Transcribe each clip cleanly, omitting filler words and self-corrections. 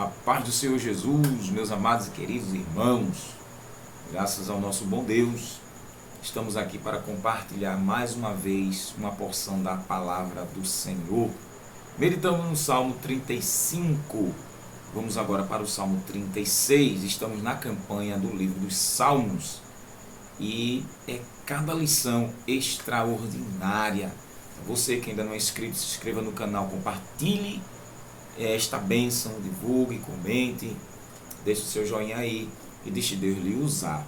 A paz do Senhor Jesus, meus amados e queridos irmãos, graças ao nosso bom Deus, estamos aqui para compartilhar mais uma vez uma porção da palavra do Senhor. Meditamos no Salmo 35, vamos agora para o Salmo 36, estamos na campanha do livro dos Salmos e é cada lição extraordinária. Você que ainda não é inscrito, se inscreva no canal, compartilhe esta bênção, divulgue, comente, deixe o seu joinha aí e deixe Deus lhe usar.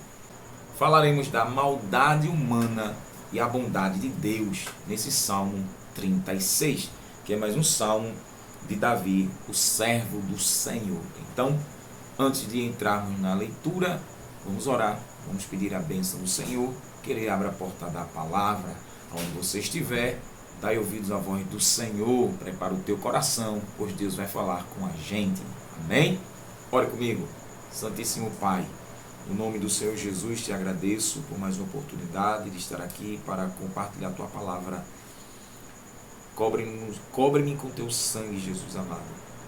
Falaremos da maldade humana e a bondade de Deus nesse Salmo 36, que é mais um salmo de Davi, o servo do Senhor. Então, antes de entrarmos na leitura, vamos orar, vamos pedir a bênção do Senhor, que Ele abra a porta da palavra, onde você estiver. Dai ouvidos à voz do Senhor, prepara o teu coração, pois Deus vai falar com a gente. Amém? Ore comigo. Santíssimo Pai, no nome do Senhor Jesus, te agradeço por mais uma oportunidade de estar aqui para compartilhar a tua palavra. Cobre-me com teu sangue, Jesus amado.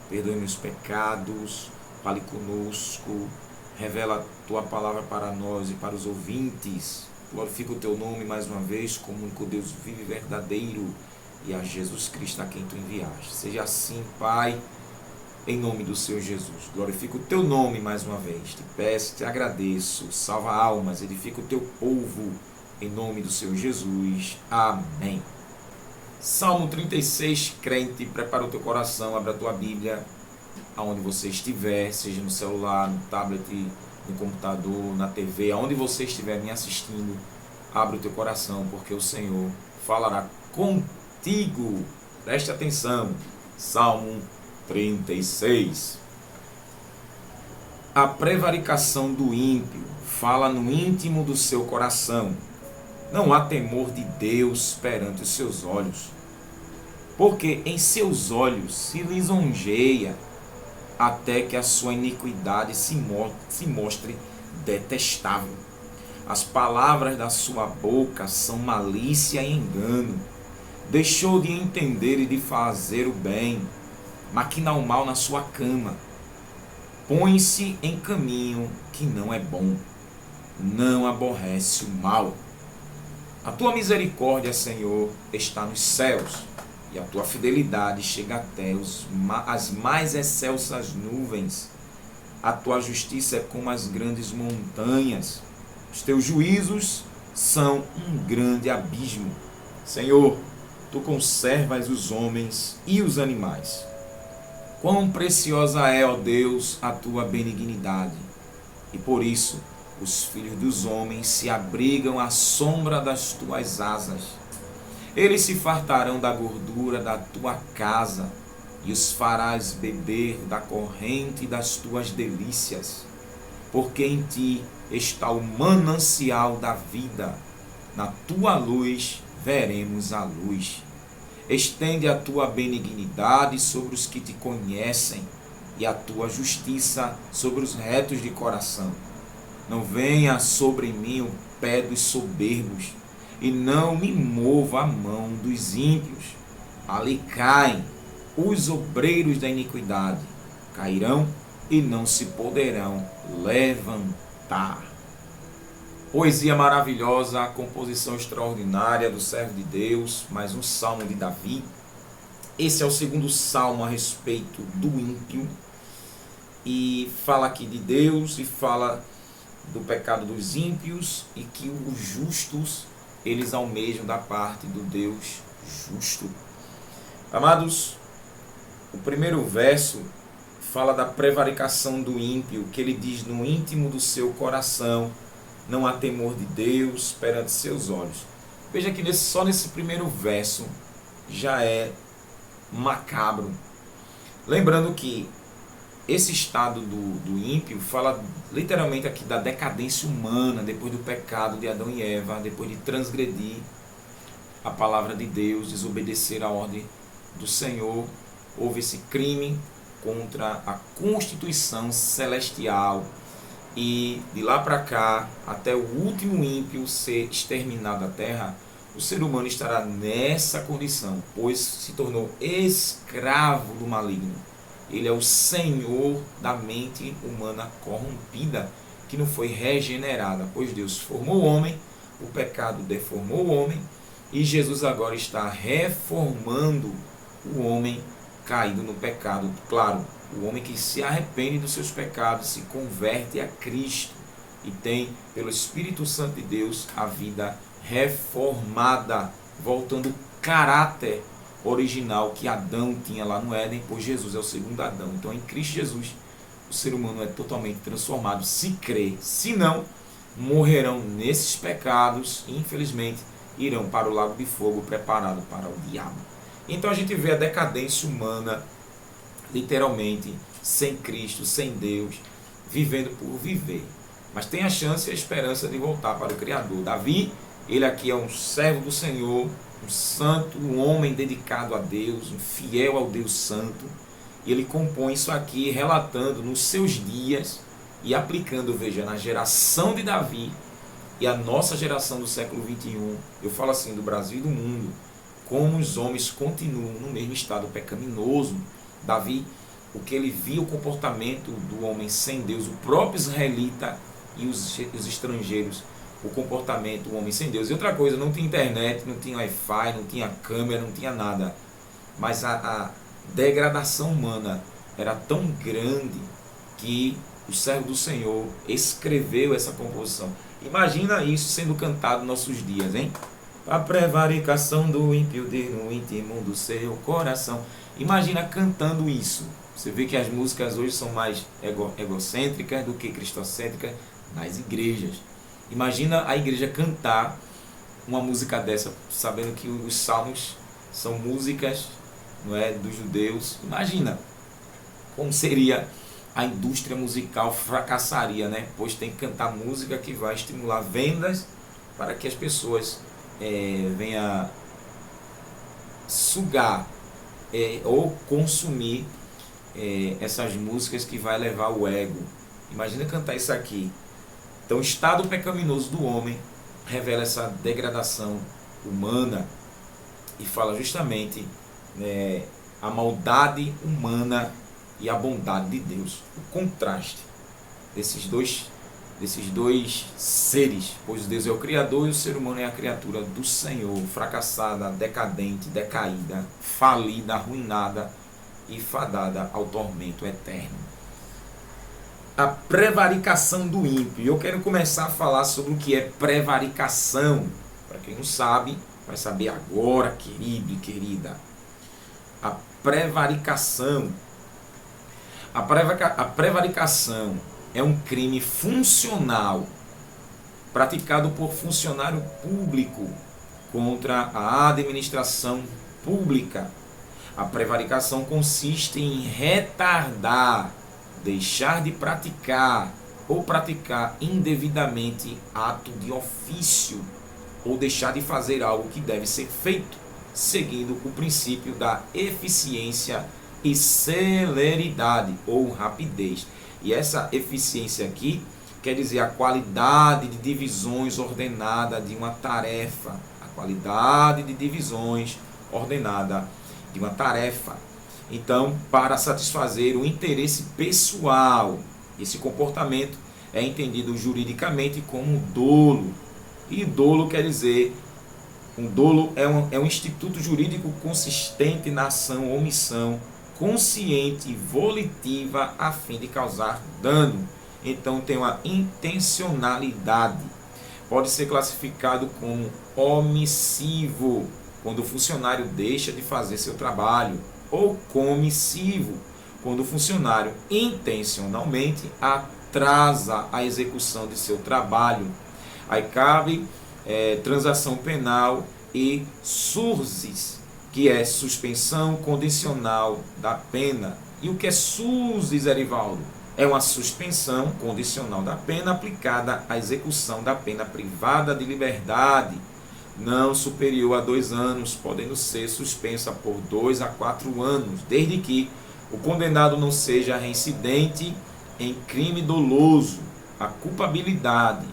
Perdoe meus pecados, fale conosco, revela a tua palavra para nós e para os ouvintes. Glorifica o teu nome mais uma vez como único Deus vivo e verdadeiro, e a Jesus Cristo a quem tu enviaste. Seja assim, Pai, em nome do Senhor Jesus. Glorifica o teu nome mais uma vez. Te peço, te agradeço. Salva almas, edifica o teu povo, em nome do Senhor Jesus. Amém. Salmo 36, crente, prepara o teu coração, abra a tua Bíblia, aonde você estiver, seja no celular, no tablet, no computador, na TV, aonde você estiver me assistindo, abre o teu coração, porque o Senhor falará contigo. Preste atenção. Salmo 36. A prevaricação do ímpio fala no íntimo do seu coração. Não há temor de Deus perante os seus olhos, porque em seus olhos se lisonjeia, até que a sua iniquidade se mostre detestável. As palavras da sua boca são malícia e engano. Deixou de entender e de fazer o bem, maquina o mal na sua cama. Põe-se em caminho que não é bom, não aborrece o mal. A tua misericórdia, Senhor, está nos céus, e a tua fidelidade chega até as mais excelsas nuvens. A tua justiça é como as grandes montanhas. Os teus juízos são um grande abismo. Senhor, tu conservas os homens e os animais. Quão preciosa é, ó Deus, a tua benignidade. E por isso os filhos dos homens se abrigam à sombra das tuas asas. Eles se fartarão da gordura da tua casa, e os farás beber da corrente das tuas delícias. Porque em ti está o manancial da vida, na tua luz veremos a luz. Estende a tua benignidade sobre os que te conhecem, e a tua justiça sobre os retos de coração. Não venha sobre mim o pé dos soberbos, e não me mova a mão dos ímpios. Ali caem os obreiros da iniquidade, cairão e não se poderão levantar. Poesia maravilhosa, composição extraordinária do servo de Deus, mais um salmo de Davi. Esse é o segundo salmo a respeito do ímpio, e fala aqui de Deus e fala do pecado dos ímpios, e que os justos eles almejam da parte do Deus justo. Amados, o primeiro verso fala da prevaricação do ímpio, que ele diz: no íntimo do seu coração não há temor de Deus perante seus olhos. Veja que só nesse primeiro verso já é macabro. Lembrando que esse estado do ímpio fala literalmente aqui da decadência humana, depois do pecado de Adão e Eva, depois de transgredir a palavra de Deus, desobedecer a ordem do Senhor. Houve esse crime contra a Constituição celestial, e de lá para cá, até o último ímpio ser exterminado da terra, o ser humano estará nessa condição, pois se tornou escravo do maligno. Ele é o Senhor da mente humana corrompida, que não foi regenerada, pois Deus formou o homem, o pecado deformou o homem, e Jesus agora está reformando o homem caído no pecado. Claro, o homem que se arrepende dos seus pecados, se converte a Cristo e tem, pelo Espírito Santo de Deus, a vida reformada, voltando o caráter original que Adão tinha lá no Éden, pois Jesus é o segundo Adão. Então, em Cristo Jesus, o ser humano é totalmente transformado, se crê. Se não, morrerão nesses pecados e, infelizmente, irão para o lago de fogo preparado para o diabo. Então, a gente vê a decadência humana, literalmente, sem Cristo, sem Deus, vivendo por viver. Mas tem a chance e a esperança de voltar para o Criador. Davi, ele aqui é um servo do Senhor, um santo, um homem dedicado a Deus, um fiel ao Deus Santo. E ele compõe isso aqui relatando nos seus dias e aplicando, veja, na geração de Davi e a nossa geração do século 21, eu falo assim, do Brasil e do mundo, como os homens continuam no mesmo estado pecaminoso. Davi, o que ele via, o comportamento do homem sem Deus, o próprio israelita e os estrangeiros, o comportamento do homem sem Deus. E outra coisa, não tinha internet, não tinha Wi-Fi, não tinha câmera, não tinha nada. Mas a degradação humana era tão grande que o servo do Senhor escreveu essa composição. Imagina isso sendo cantado nos nossos dias, hein? A prevaricação do ímpio no íntimo do seu coração. Imagina cantando isso. Você vê que as músicas hoje são mais egocêntricas do que cristocêntricas nas igrejas. Imagina a igreja cantar uma música dessa, sabendo que os salmos são músicas, não é, dos judeus. Imagina como seria a indústria musical, fracassaria, né? Pois tem que cantar música que vai estimular vendas para que as pessoas venham sugar ou consumir essas músicas que vai levar o ego. Imagina cantar isso aqui. Então, o estado pecaminoso do homem revela essa degradação humana e fala justamente a maldade humana e a bondade de Deus. O contraste desses dois seres, pois Deus é o Criador e o ser humano é a criatura do Senhor, fracassada, decadente, decaída, falida, arruinada e fadada ao tormento eterno. A prevaricação do ímpio. Eu quero começar a falar sobre o que é prevaricação. Para quem não sabe, vai saber agora, querido e querida. A prevaricação. A prevaricação é um crime funcional praticado por funcionário público contra a administração pública. A prevaricação consiste em retardar, deixar de praticar ou praticar indevidamente ato de ofício ou deixar de fazer algo que deve ser feito, seguindo o princípio da eficiência e celeridade ou rapidez. E essa eficiência aqui quer dizer a qualidade de divisões ordenada de uma tarefa. A qualidade de divisões ordenada de uma tarefa. Então, para satisfazer o interesse pessoal, esse comportamento é entendido juridicamente como dolo. E dolo quer dizer, um dolo é um instituto jurídico consistente na ação ou omissão consciente e volitiva a fim de causar dano. Então tem uma intencionalidade. Pode ser classificado como omissivo, quando o funcionário deixa de fazer seu trabalho, ou comissivo, quando o funcionário intencionalmente atrasa a execução de seu trabalho. Aí cabe transação penal e sursis, que é suspensão condicional da pena. E o que é sursis, Erivaldo? É uma suspensão condicional da pena aplicada à execução da pena privada de liberdade, não superior a 2 anos, podendo ser suspensa por 2 a 4 anos, desde que o condenado não seja reincidente em crime doloso. A culpabilidade,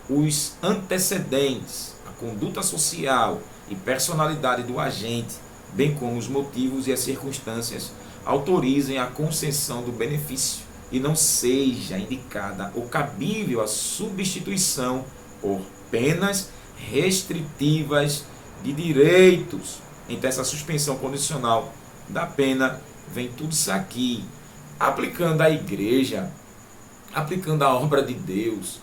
os antecedentes, a conduta social e personalidade do agente, bem como os motivos e as circunstâncias autorizem a concessão do benefício e não seja indicada ou cabível a substituição por penas restritivas de direitos. Então, essa suspensão condicional da pena vem tudo isso aqui, aplicando a igreja, aplicando a obra de Deus.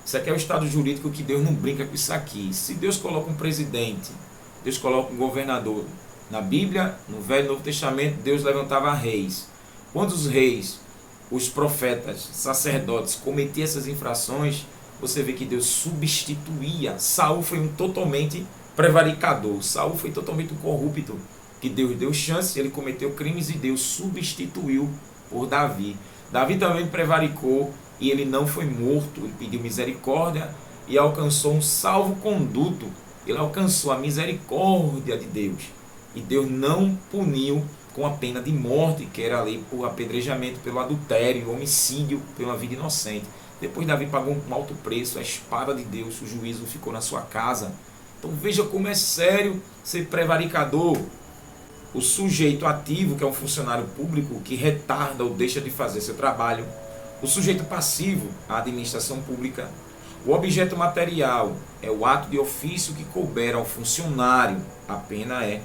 Isso aqui é o estado jurídico que Deus não brinca com isso aqui. Se Deus coloca um presidente, Deus coloca um governador. Na Bíblia, no Velho e Novo Testamento, Deus levantava reis. Quando os reis, os profetas, sacerdotes cometiam essas infrações, você vê que Deus substituía. Saul foi um totalmente prevaricador. Saul foi totalmente um corrupto, que Deus deu chance, ele cometeu crimes e Deus substituiu por Davi. Davi também prevaricou e ele não foi morto, ele pediu misericórdia e alcançou um salvo-conduto. Ele alcançou a misericórdia de Deus. E Deus não puniu com a pena de morte, que era a lei por apedrejamento, pelo adultério, homicídio, pela vida inocente. Depois Davi pagou um alto preço, a espada de Deus, o juízo ficou na sua casa. Então veja como é sério ser prevaricador. O sujeito ativo, que é um funcionário público, que retarda ou deixa de fazer seu trabalho. O sujeito passivo, a administração pública. O objeto material é o ato de ofício que couber ao funcionário. A pena é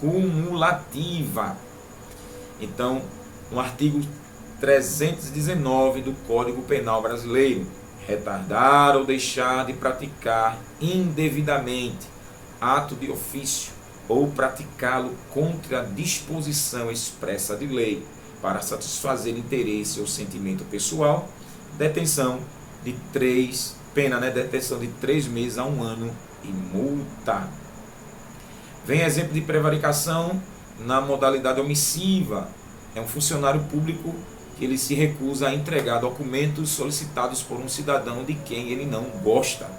cumulativa. Então, no artigo 319 do Código Penal Brasileiro, retardar ou deixar de praticar indevidamente ato de ofício ou praticá-lo contra a disposição expressa de lei para satisfazer interesse ou sentimento pessoal, detenção de detenção de 3 meses a 1 ano e multa. Vem exemplo de prevaricação na modalidade omissiva. É um funcionário público que ele se recusa a entregar documentos solicitados por um cidadão de quem ele não gosta.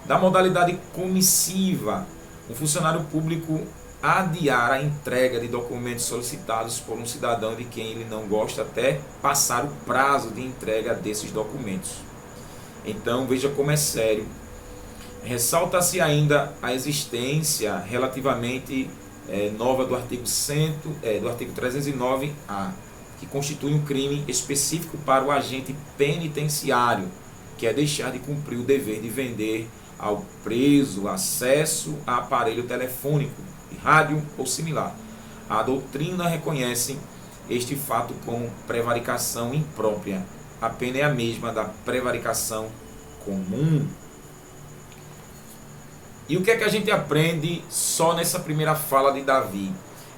Da modalidade comissiva, um funcionário público adiar a entrega de documentos solicitados por um cidadão de quem ele não gosta até passar o prazo de entrega desses documentos. Então veja como é sério. Ressalta-se ainda a existência relativamente nova do artigo 309-A, que constitui um crime específico para o agente penitenciário, que é deixar de cumprir o dever de vender ao preso acesso a aparelho telefônico, de rádio ou similar. A doutrina reconhece este fato como prevaricação imprópria. A pena é a mesma da prevaricação comum. E o que é que a gente aprende só nessa primeira fala de Davi?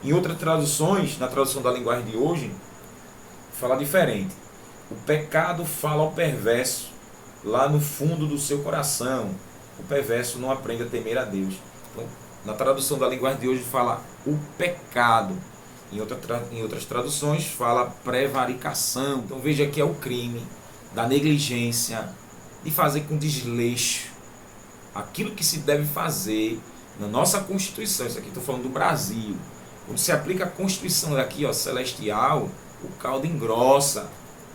Em outras traduções, na tradução da linguagem de hoje, fala diferente. O pecado fala ao perverso, lá no fundo do seu coração. O perverso não aprende a temer a Deus. Então, na tradução da linguagem de hoje fala o pecado. Em outras traduções fala prevaricação. Então veja que é o crime da negligência, de fazer com desleixo aquilo que se deve fazer na nossa Constituição. Isso aqui estou falando do Brasil. Quando se aplica a Constituição daqui, ó, celestial, o caldo engrossa,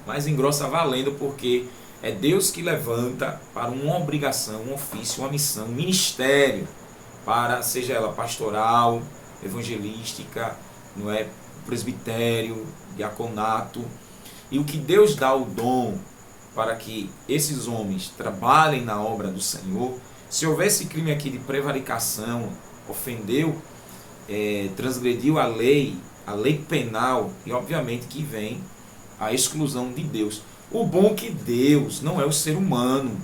mas engrossa valendo, porque é Deus que levanta para uma obrigação, um ofício, uma missão, um ministério, para, seja ela pastoral, evangelística, não é, presbitério, diaconato. E o que Deus dá o dom para que esses homens trabalhem na obra do Senhor. Se houvesse crime aqui de prevaricação, ofendeu, transgrediu a lei penal, e obviamente que vem a exclusão de Deus. O bom é que Deus não é o ser humano.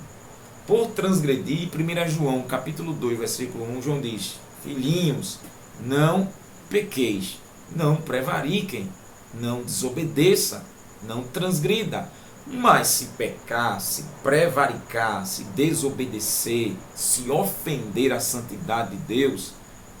Por transgredir, 1 João capítulo 2, versículo 1, João diz: filhinhos, não pequeis, não prevariquem, não desobedeça, não transgrida. Mas se pecar, se prevaricar, se desobedecer, se ofender a santidade de Deus,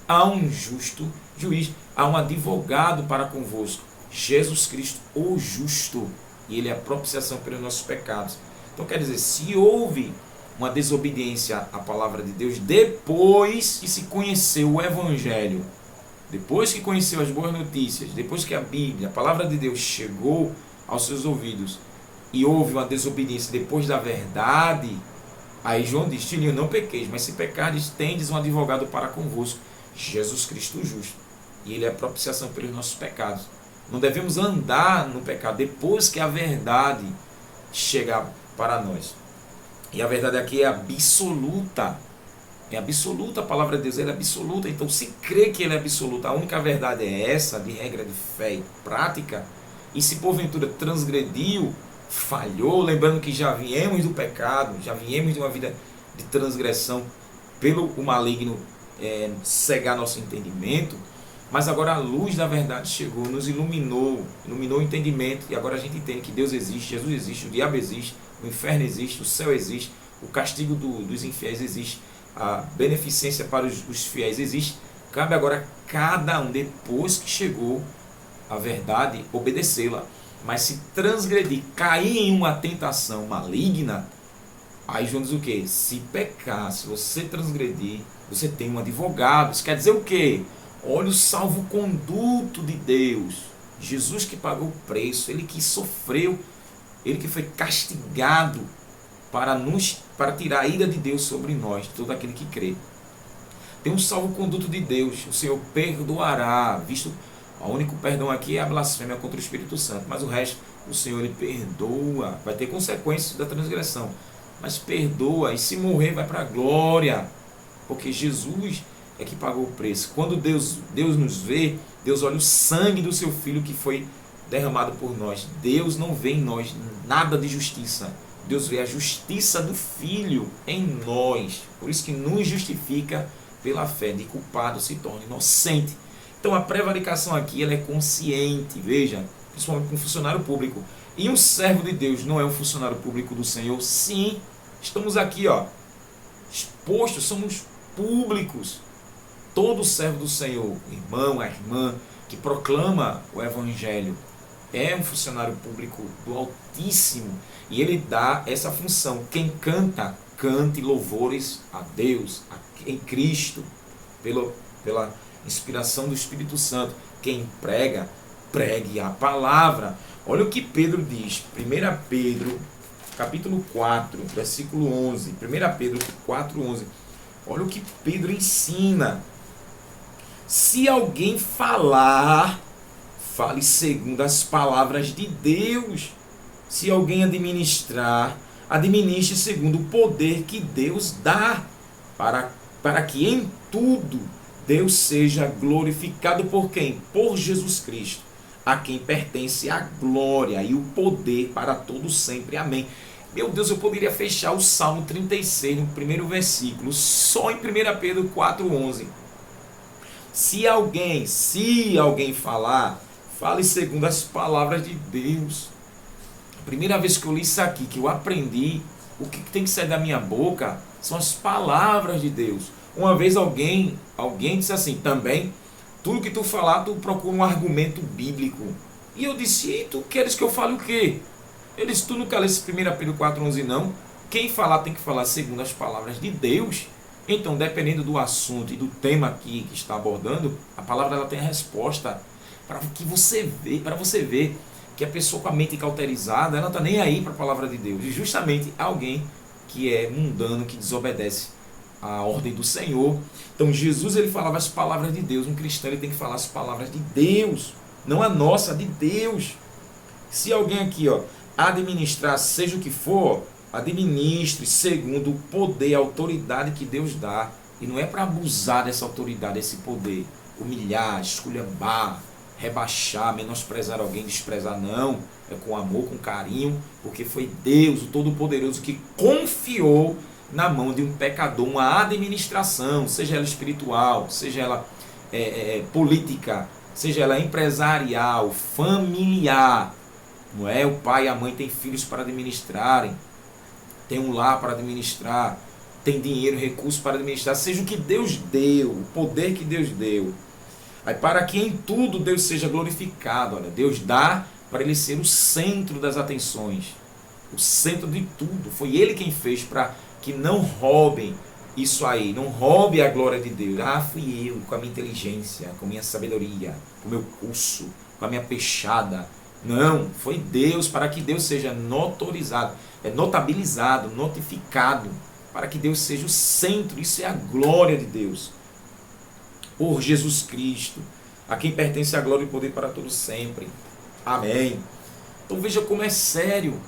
há um justo juiz, há um advogado para convosco, Jesus Cristo, o justo, e ele é a propiciação pelos nossos pecados. Então quer dizer, se houve uma desobediência à palavra de Deus, depois que se conheceu o Evangelho, depois que conheceu as boas notícias, depois que a Bíblia, a palavra de Deus chegou aos seus ouvidos, e houve uma desobediência depois da verdade, aí João diz: filhinho, não pequeis, mas se pecardes, tendes um advogado para convosco, Jesus Cristo justo, e ele é a propiciação pelos nossos pecados. Não devemos andar no pecado depois que a verdade chegar para nós. E a verdade aqui é absoluta. É absoluta, a palavra de Deus ela é absoluta. Então, se crê que ele é absoluta, a única verdade é essa, de regra de fé e prática, e se porventura transgrediu, falhou, lembrando que já viemos do pecado, já viemos de uma vida de transgressão pelo o maligno cegar nosso entendimento, mas agora a luz da verdade chegou, nos iluminou o entendimento, e agora a gente entende que Deus existe, Jesus existe, o diabo existe, o inferno existe, o céu existe, o castigo dos infiéis existe, a beneficência para os fiéis existe. Cabe agora a cada um, depois que chegou a verdade, obedecê-la. Mas se transgredir, cair em uma tentação maligna, aí João diz o quê? Se pecar, se você transgredir, você tem um advogado. Isso quer dizer o quê? Olha o salvo-conduto de Deus. Jesus que pagou o preço, ele que sofreu, ele que foi castigado para tirar a ira de Deus sobre nós, todo aquele que crê. Tem um salvo-conduto de Deus, o Senhor perdoará, visto o único perdão aqui é a blasfêmia contra o Espírito Santo, mas o resto, o Senhor ele perdoa, vai ter consequências da transgressão, mas perdoa, e se morrer vai para a glória, porque Jesus é que pagou o preço. Quando Deus nos vê, Deus olha o sangue do seu Filho que foi derramado por nós. Deus não vê em nós nada de justiça, Deus vê a justiça do Filho em nós, por isso que nos justifica pela fé, de culpado se torna inocente. Então a prevaricação aqui ela é consciente, veja, principalmente com um funcionário público. E um servo de Deus não é um funcionário público do Senhor? Sim, estamos aqui, expostos, somos públicos. Todo servo do Senhor, o irmão, a irmã, que proclama o Evangelho, é um funcionário público do Altíssimo. E ele dá essa função. Quem canta, cante louvores a Deus, em Cristo, pela inspiração do Espírito Santo. Quem prega, pregue a palavra. Olha o que Pedro diz, 1 Pedro, capítulo 4, versículo 11. 1 Pedro 4, 11. Olha o que Pedro ensina. Se alguém falar, fale segundo as palavras de Deus. Se alguém administrar, administre segundo o poder que Deus dá, para que em tudo Deus seja glorificado por quem? Por Jesus Cristo, a quem pertence a glória e o poder para todos sempre. Amém. Meu Deus, eu poderia fechar o Salmo 36, no primeiro versículo, só em 1 Pedro 4,11. Se alguém falar, fale segundo as palavras de Deus. A primeira vez que eu li isso aqui, que eu aprendi, o que tem que sair da minha boca são as palavras de Deus. Uma vez alguém disse assim, também, tudo que tu falar, tu procura um argumento bíblico. E eu disse, e tu queres que eu fale o quê? Eu disse, tu nunca lê esse 1 Pedro 4,11 não? Quem falar tem que falar segundo as palavras de Deus. Então, dependendo do assunto e do tema aqui que está abordando, a palavra ela tem a resposta para você ver que a pessoa com a mente cauterizada, ela não está nem aí para a palavra de Deus. E justamente alguém que é mundano, que desobedece a ordem do Senhor. Então Jesus ele falava as palavras de Deus. Um cristão ele tem que falar as palavras de Deus, não a nossa, de Deus. Se alguém aqui administrar, seja o que for, administre segundo o poder, a autoridade que Deus dá. E não é para abusar dessa autoridade, desse poder, humilhar, esculhambar, rebaixar, menosprezar alguém, desprezar, não. É com amor, com carinho, porque foi Deus, o Todo-Poderoso, que confiou na mão de um pecador uma administração, seja ela espiritual, seja ela política, seja ela empresarial, familiar. Não é? O pai e a mãe têm filhos para administrarem, tem um lar para administrar, tem dinheiro, recursos para administrar, seja o que Deus deu, o poder que Deus deu. Aí para que em tudo Deus seja glorificado, olha, Deus dá para ele ser o centro das atenções, o centro de tudo. Foi ele quem fez para que não roubem isso aí, não roube a glória de Deus. Fui eu, com a minha inteligência, com a minha sabedoria, com o meu curso, com a minha peixada. Não, foi Deus, para que Deus seja notorizado, notabilizado, notificado, para que Deus seja o centro. Isso é a glória de Deus. Por Jesus Cristo. a quem pertence a glória e poder para todos sempre. Amém. Então veja como é sério.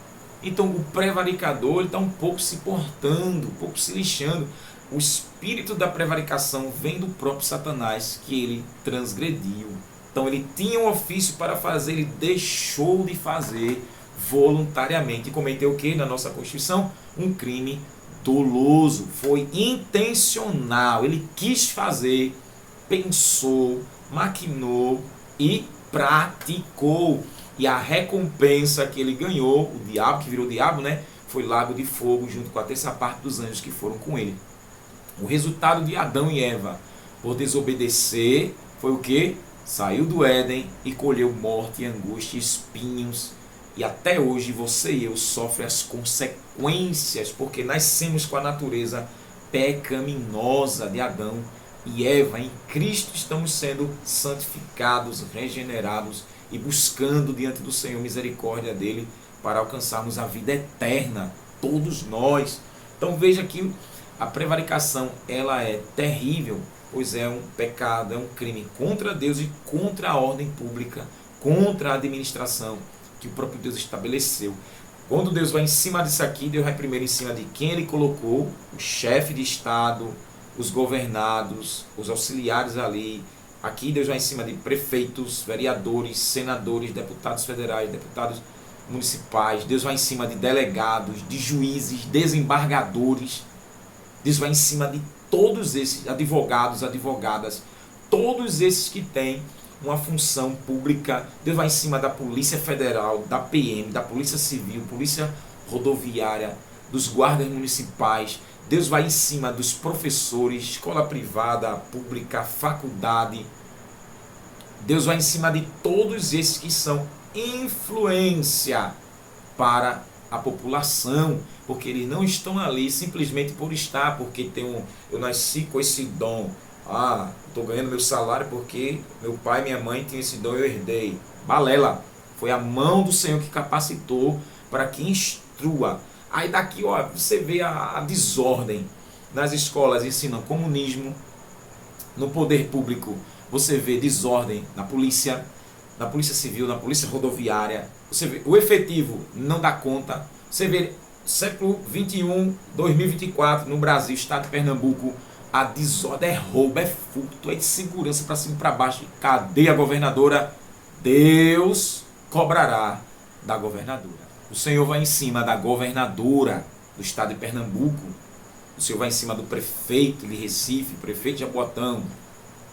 Então o prevaricador está um pouco se portando, um pouco se lixando. O espírito da prevaricação vem do próprio Satanás, que ele transgrediu. Então ele tinha um ofício para fazer, ele deixou de fazer voluntariamente. E cometeu o que na nossa Constituição? Um crime doloso. Foi intencional. Ele quis fazer, pensou, maquinou e praticou. E a recompensa que ele ganhou, o diabo, que virou diabo, né, foi lago de fogo, junto com a terça parte dos anjos que foram com ele. O resultado de Adão e Eva, por desobedecer, foi o que? Saiu do Éden e colheu morte, angústia, espinhos. E até hoje você e eu sofrem as consequências, porque nascemos com a natureza pecaminosa de Adão e Eva. Em Cristo estamos sendo santificados, regenerados e buscando diante do Senhor misericórdia dele para alcançarmos a vida eterna, todos nós. Então veja que a prevaricação ela é terrível, pois é um pecado, é um crime contra Deus e contra a ordem pública, contra a administração que o próprio Deus estabeleceu. Quando Deus vai em cima disso aqui, Deus vai primeiro em cima de quem ele colocou, o chefe de Estado, os governados, os auxiliares ali. Aqui Deus vai em cima de prefeitos, vereadores, senadores, deputados federais, deputados municipais. Deus vai em cima de delegados, de juízes, desembargadores. Deus vai em cima de todos esses advogados, advogadas, todos esses que têm uma função pública. Deus vai em cima da Polícia Federal, da PM, da Polícia Civil, Polícia Rodoviária, dos guardas municipais. Deus vai em cima dos professores, escola privada, pública, faculdade. Deus vai em cima de todos esses que são influência para a população, porque eles não estão ali simplesmente por estar, porque eu nasci com esse dom. Estou ganhando meu salário porque meu pai e minha mãe tinham esse dom e eu herdei. Balela. Foi a mão do Senhor que capacitou para que instrua. Aí daqui você vê a desordem. Nas escolas ensinam comunismo. No poder público você vê desordem na polícia civil, na polícia rodoviária. Você vê, o efetivo não dá conta. Você vê século 21, 2024, no Brasil, estado de Pernambuco, a desordem é roubo, é furto, é insegurança para cima e para baixo. Cadê a governadora? Deus cobrará da governadora. O Senhor vai em cima da governadora do estado de Pernambuco. O Senhor vai em cima do prefeito de Recife, prefeito de Jaboatão,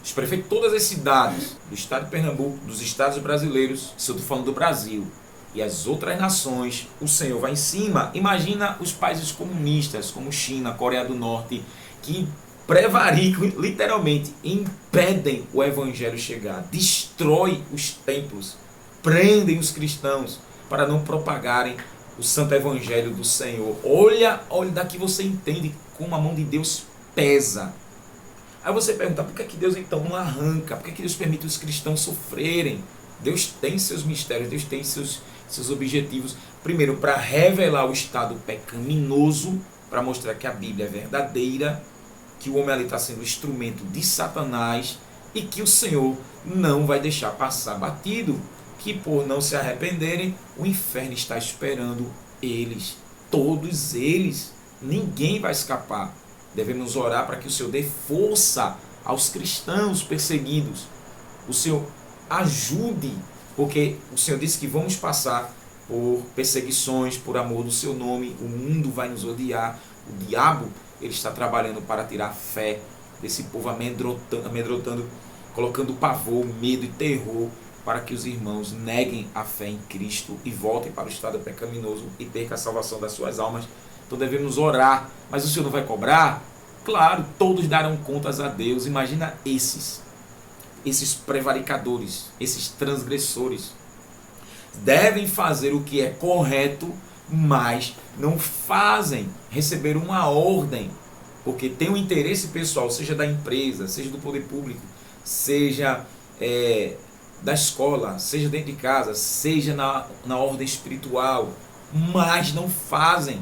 os prefeitos de todas as cidades do estado de Pernambuco, dos estados brasileiros, se eu estou falando do Brasil, e as outras nações, o Senhor vai em cima. Imagina os países comunistas, como China, Coreia do Norte, que prevaricam, literalmente, impedem o evangelho chegar, destrói os templos, prendem os cristãos para não propagarem o santo evangelho do Senhor. Olha, daqui você entende como a mão de Deus pesa. Aí você pergunta, por que Deus então não arranca? Por que Deus permite os cristãos sofrerem? Deus tem seus mistérios, Deus tem seus objetivos. Primeiro, para revelar o estado pecaminoso, para mostrar que a Bíblia é verdadeira, que o homem ali está sendo instrumento de Satanás e que o Senhor não vai deixar passar batido, que por não se arrependerem, o inferno está esperando eles, todos eles. Ninguém vai escapar. Devemos orar para que o Senhor dê força aos cristãos perseguidos. O Senhor ajude, porque o Senhor disse que vamos passar por perseguições, por amor do seu nome. O mundo vai nos odiar. O diabo, ele está trabalhando para tirar a fé desse povo, amedrontando, colocando pavor, medo e terror, para que os irmãos neguem a fé em Cristo e voltem para o estado pecaminoso e percam a salvação das suas almas. Então devemos orar. Mas o Senhor não vai cobrar? Claro, todos darão contas a Deus. Imagina esses prevaricadores, esses transgressores. Devem fazer o que é correto, mas não fazem. Receberam uma ordem, porque tem um interesse pessoal, seja da empresa, seja do poder público, seja da escola, seja dentro de casa, seja na ordem espiritual, mas não fazem.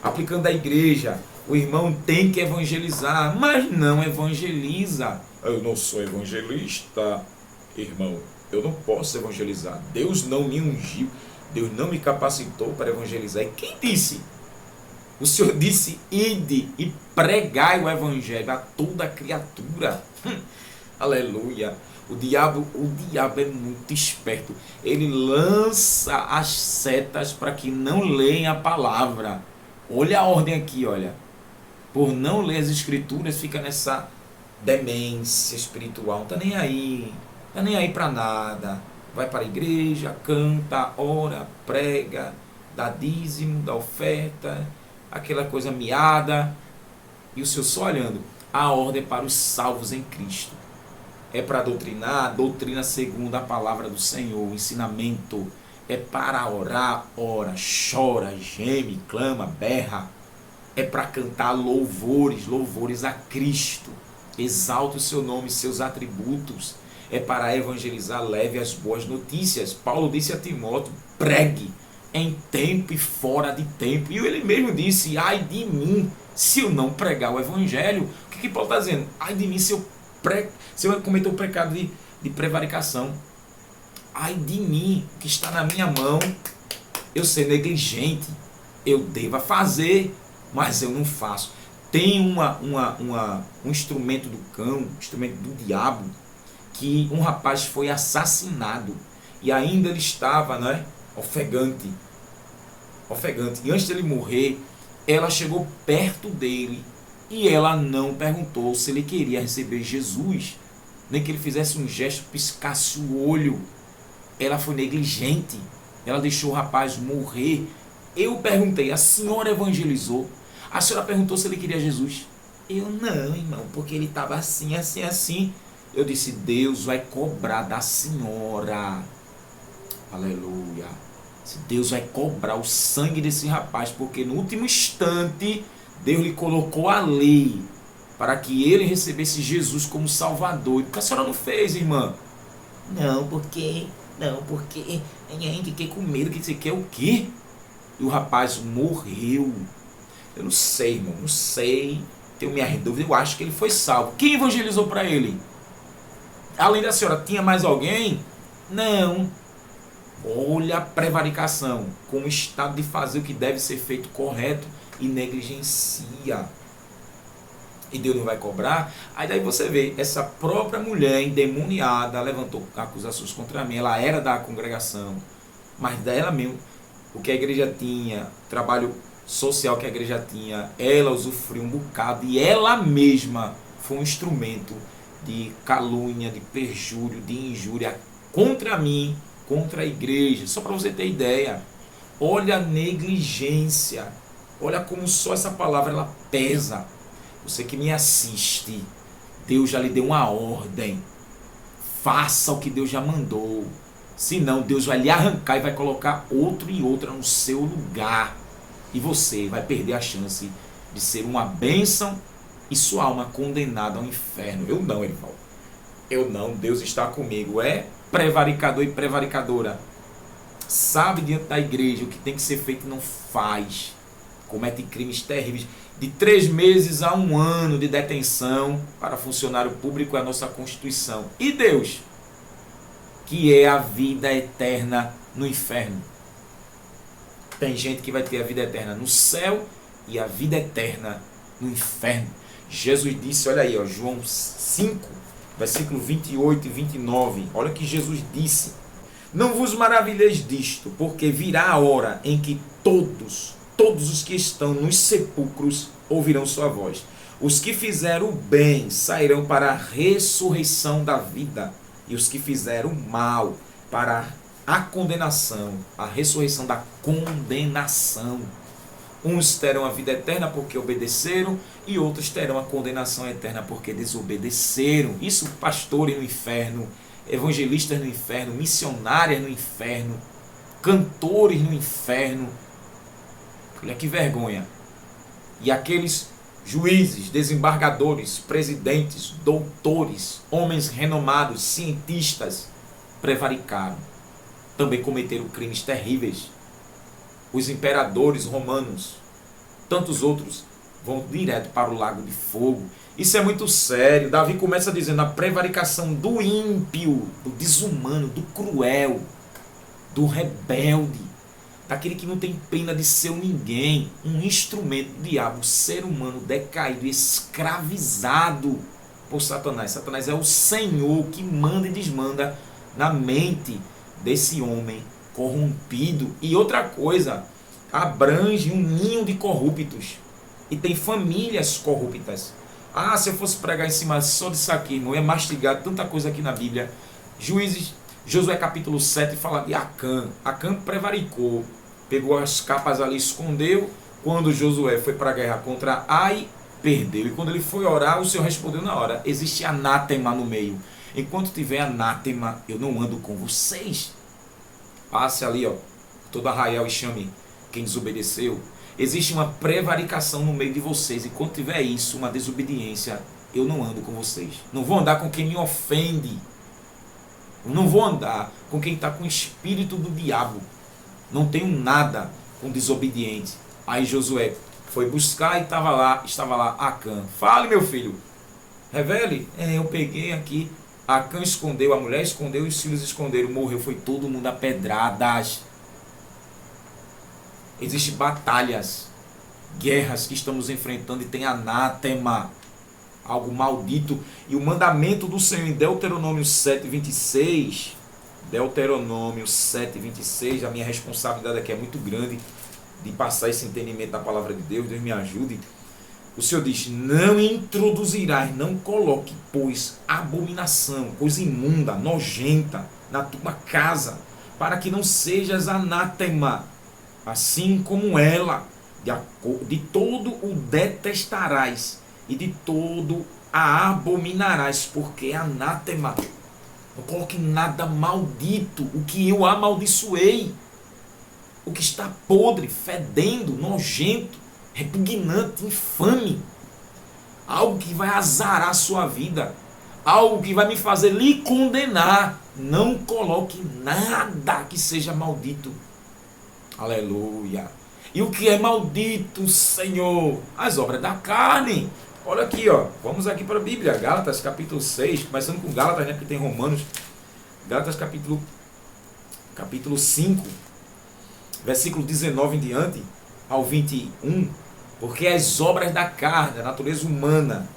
Aplicando a igreja, o irmão tem que evangelizar, mas não evangeliza. Eu não sou evangelista, Irmão, eu não posso evangelizar. Deus não me ungiu. Deus não me capacitou para evangelizar. E quem disse? O Senhor disse: ide e pregai o evangelho a toda criatura. Aleluia. O diabo é muito esperto. Ele lança as setas para que não leiam a palavra. Olha a ordem aqui, olha. Por não ler as escrituras, fica nessa demência espiritual. Não está nem aí. Não está nem aí para nada. Vai para a igreja, canta, ora, prega, dá dízimo, dá oferta, aquela coisa miada. E o Senhor só olhando. A ordem é para os salvos em Cristo. É para doutrinar, doutrina segundo a palavra do Senhor, o ensinamento. É para orar, ora, chora, geme, clama, berra. É para cantar louvores, louvores a Cristo. Exalte o seu nome, seus atributos. É para evangelizar, leve as boas notícias. Paulo disse a Timóteo: pregue em tempo e fora de tempo. E ele mesmo disse: ai de mim, se eu não pregar o evangelho. O que Paulo está dizendo? Ai de mim, se eu cometer o pecado de prevaricação. Ai de mim, que está na minha mão, eu ser negligente. Eu devo fazer, mas eu não faço. Tem um instrumento do cão, um instrumento do diabo, que um rapaz foi assassinado e ainda ele estava, né, ofegante. E antes dele morrer, ela chegou perto dele e ela não perguntou se ele queria receber Jesus, nem que ele fizesse um gesto, piscasse o olho. Ela foi negligente, ela deixou o rapaz morrer. Eu perguntei: a senhora evangelizou? A senhora perguntou se ele queria Jesus? Eu: não, irmão, porque ele estava assim, assim, assim. Eu disse: Deus vai cobrar da senhora. Aleluia. Deus vai cobrar o sangue desse rapaz, porque no último instante Deus lhe colocou a lei para que ele recebesse Jesus como Salvador. E por que a senhora não fez, irmã? Não, porque fiquei com medo, que você quer o quê? E o rapaz morreu. Eu não sei, irmão, não sei. Tenho minhas dúvidas. Eu acho que ele foi salvo. Quem evangelizou para ele? Além da senhora, tinha mais alguém? Não. Olha a prevaricação, com o estado de fazer o que deve ser feito correto e negligencia. E Deus não vai cobrar. Aí daí você vê, essa própria mulher endemoniada levantou acusações contra mim. Ela era da congregação, mas dela mesmo, o que a igreja tinha, trabalho social que a igreja tinha, ela usufruiu um bocado e ela mesma foi um instrumento de calúnia, de perjúrio, de injúria contra mim, contra a igreja. Só para você ter ideia, olha a negligência, olha como só essa palavra ela pesa. Você que me assiste, Deus já lhe deu uma ordem, faça o que Deus já mandou, senão Deus vai lhe arrancar e vai colocar outro e outra no seu lugar, e você vai perder a chance de ser uma bênção e sua alma condenada ao inferno. Eu não, irmão, eu não. Deus está comigo. É prevaricador e prevaricadora, sabe diante da igreja o que tem que ser feito e não faz, comete crimes terríveis. De 3 meses a 1 ano de detenção para funcionário público é a nossa Constituição. E Deus, que é a vida eterna no inferno. Tem gente que vai ter a vida eterna no céu e a vida eterna no inferno. Jesus disse, olha aí, ó, João 5, versículo 28 e 29. Olha o que Jesus disse: não vos maravilheis disto, porque virá a hora em que todos os que estão nos sepulcros ouvirão sua voz. Os que fizeram o bem sairão para a ressurreição da vida, e os que fizeram o mal para a condenação, a ressurreição da condenação. Uns terão a vida eterna porque obedeceram, e outros terão a condenação eterna porque desobedeceram. Isso, pastores no inferno, evangelistas no inferno, missionárias no inferno, cantores no inferno. Olha que vergonha. E aqueles juízes, desembargadores, presidentes, doutores, homens renomados, cientistas, prevaricaram. Também cometeram crimes terríveis. Os imperadores romanos, tantos outros, vão direto para o lago de fogo. Isso é muito sério. Davi começa dizendo a prevaricação do ímpio, do desumano, do cruel, do rebelde, daquele que não tem pena de ser ninguém, um instrumento do diabo, um ser humano decaído, escravizado por Satanás. Satanás é o Senhor que manda e desmanda na mente desse homem corrompido. E outra coisa, abrange um ninho de corruptos e tem famílias corruptas. Ah, se eu fosse pregar em cima só disso aqui, irmão, eu ia mastigar tanta coisa aqui na Bíblia. Juízes, Josué capítulo 7 fala de Acã. Acã prevaricou, pegou as capas ali, escondeu. Quando Josué foi para a guerra contra Ai, perdeu. E quando ele foi orar, o Senhor respondeu na hora. Existe anátema no meio. Enquanto tiver anátema, eu não ando com vocês. Passe ali, ó, todo arraial e chame quem desobedeceu. Existe uma prevaricação no meio de vocês. E quando tiver isso, uma desobediência, eu não ando com vocês. Não vou andar com quem me ofende. Eu não vou andar com quem está com o espírito do diabo. Não tenho nada com desobediente. Aí Josué foi buscar e estava lá Acã. Fale, meu filho. Revele. Eu peguei aqui. Acã escondeu, a mulher escondeu e os filhos esconderam. Morreu, foi todo mundo a pedradas. Existem batalhas, guerras que estamos enfrentando e tem anátema, algo maldito. E o mandamento do Senhor em Deuteronômio 7:26, Deuteronômio 7:26, a minha responsabilidade aqui é muito grande de passar esse entendimento da palavra de Deus, Deus me ajude. O Senhor diz, não introduzirás, não coloque, pois, abominação, coisa imunda, nojenta, na tua casa, para que não sejas anátema, assim como ela, de todo o detestarás, e de todo a abominarás, porque é anátema. Não coloque nada maldito, o que eu amaldiçoei, o que está podre, fedendo, nojento, repugnante, infame, algo que vai azarar a sua vida, algo que vai me fazer lhe condenar. Não coloque nada que seja maldito. Aleluia. E o que é maldito, Senhor? As obras da carne. Olha aqui, ó. Vamos aqui para a Bíblia. Gálatas capítulo 6. Começando com Gálatas, né? Porque tem Romanos. Gálatas capítulo 5. Versículo 19 em diante ao 21. Porque as obras da carne, da natureza humana,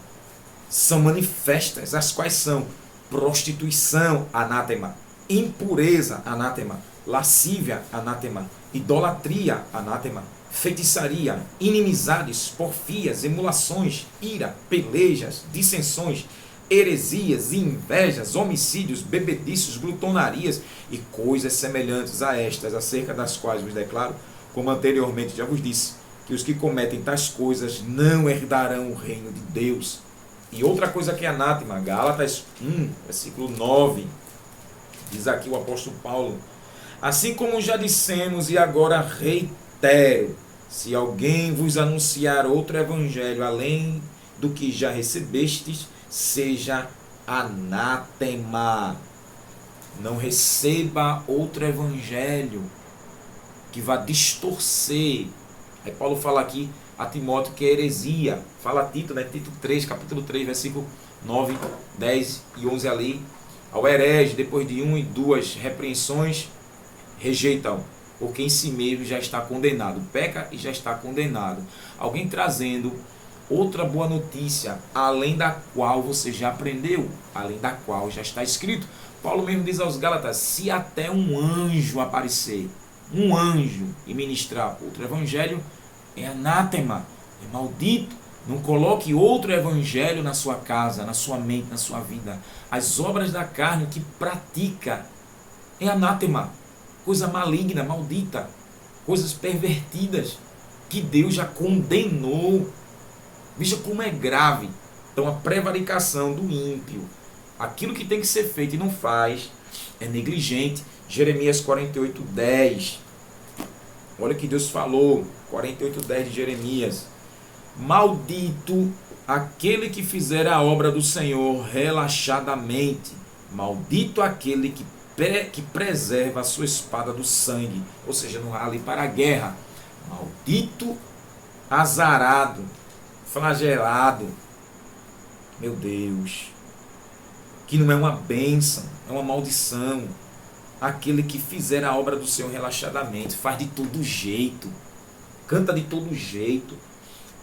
são manifestas. As quais são prostituição, anátema. Impureza, anátema. Lascívia, anátema. Idolatria, anátema. Feitiçaria, inimizades, porfias, emulações, ira, pelejas, dissensões, heresias, invejas, homicídios, bebediços, glutonarias e coisas semelhantes a estas, acerca das quais vos declaro, como anteriormente já vos disse, que os que cometem tais coisas não herdarão o reino de Deus. E outra coisa que é anátema, Gálatas 1, versículo 9, diz aqui o apóstolo Paulo, assim como já dissemos e agora reitero, se alguém vos anunciar outro evangelho além do que já recebestes, seja anátema. Não receba outro evangelho que vá distorcer. Aí Paulo fala aqui a Timóteo que é heresia. Fala a Tito, né? Tito 3, capítulo 3, versículo 9, 10 e 11 ali. Ao herege, depois de 1 e 2 repreensões, rejeitam, porque em si mesmo já está condenado. Peca e já está condenado. Alguém trazendo outra boa notícia, além da qual você já aprendeu, além da qual já está escrito. Paulo mesmo diz aos Gálatas, se até um anjo aparecer, um anjo, e ministrar outro evangelho, é anátema, é maldito. Não coloque outro evangelho na sua casa, na sua mente, na sua vida. As obras da carne que pratica é anátema. Coisa maligna, maldita. Coisas pervertidas que Deus já condenou. Veja como é grave. Então a prevaricação do ímpio, aquilo que tem que ser feito e não faz, é negligente. Jeremias 48:10. Olha o que Deus falou. 48:10 de Jeremias. Maldito aquele que fizer a obra do Senhor relaxadamente. Maldito aquele que preserva a sua espada do sangue. Ou seja, não ali para a guerra. Maldito, azarado, flagelado. Meu Deus, que não é uma bênção, é uma maldição. Aquele que fizer a obra do Senhor relaxadamente, faz de todo jeito, canta de todo jeito,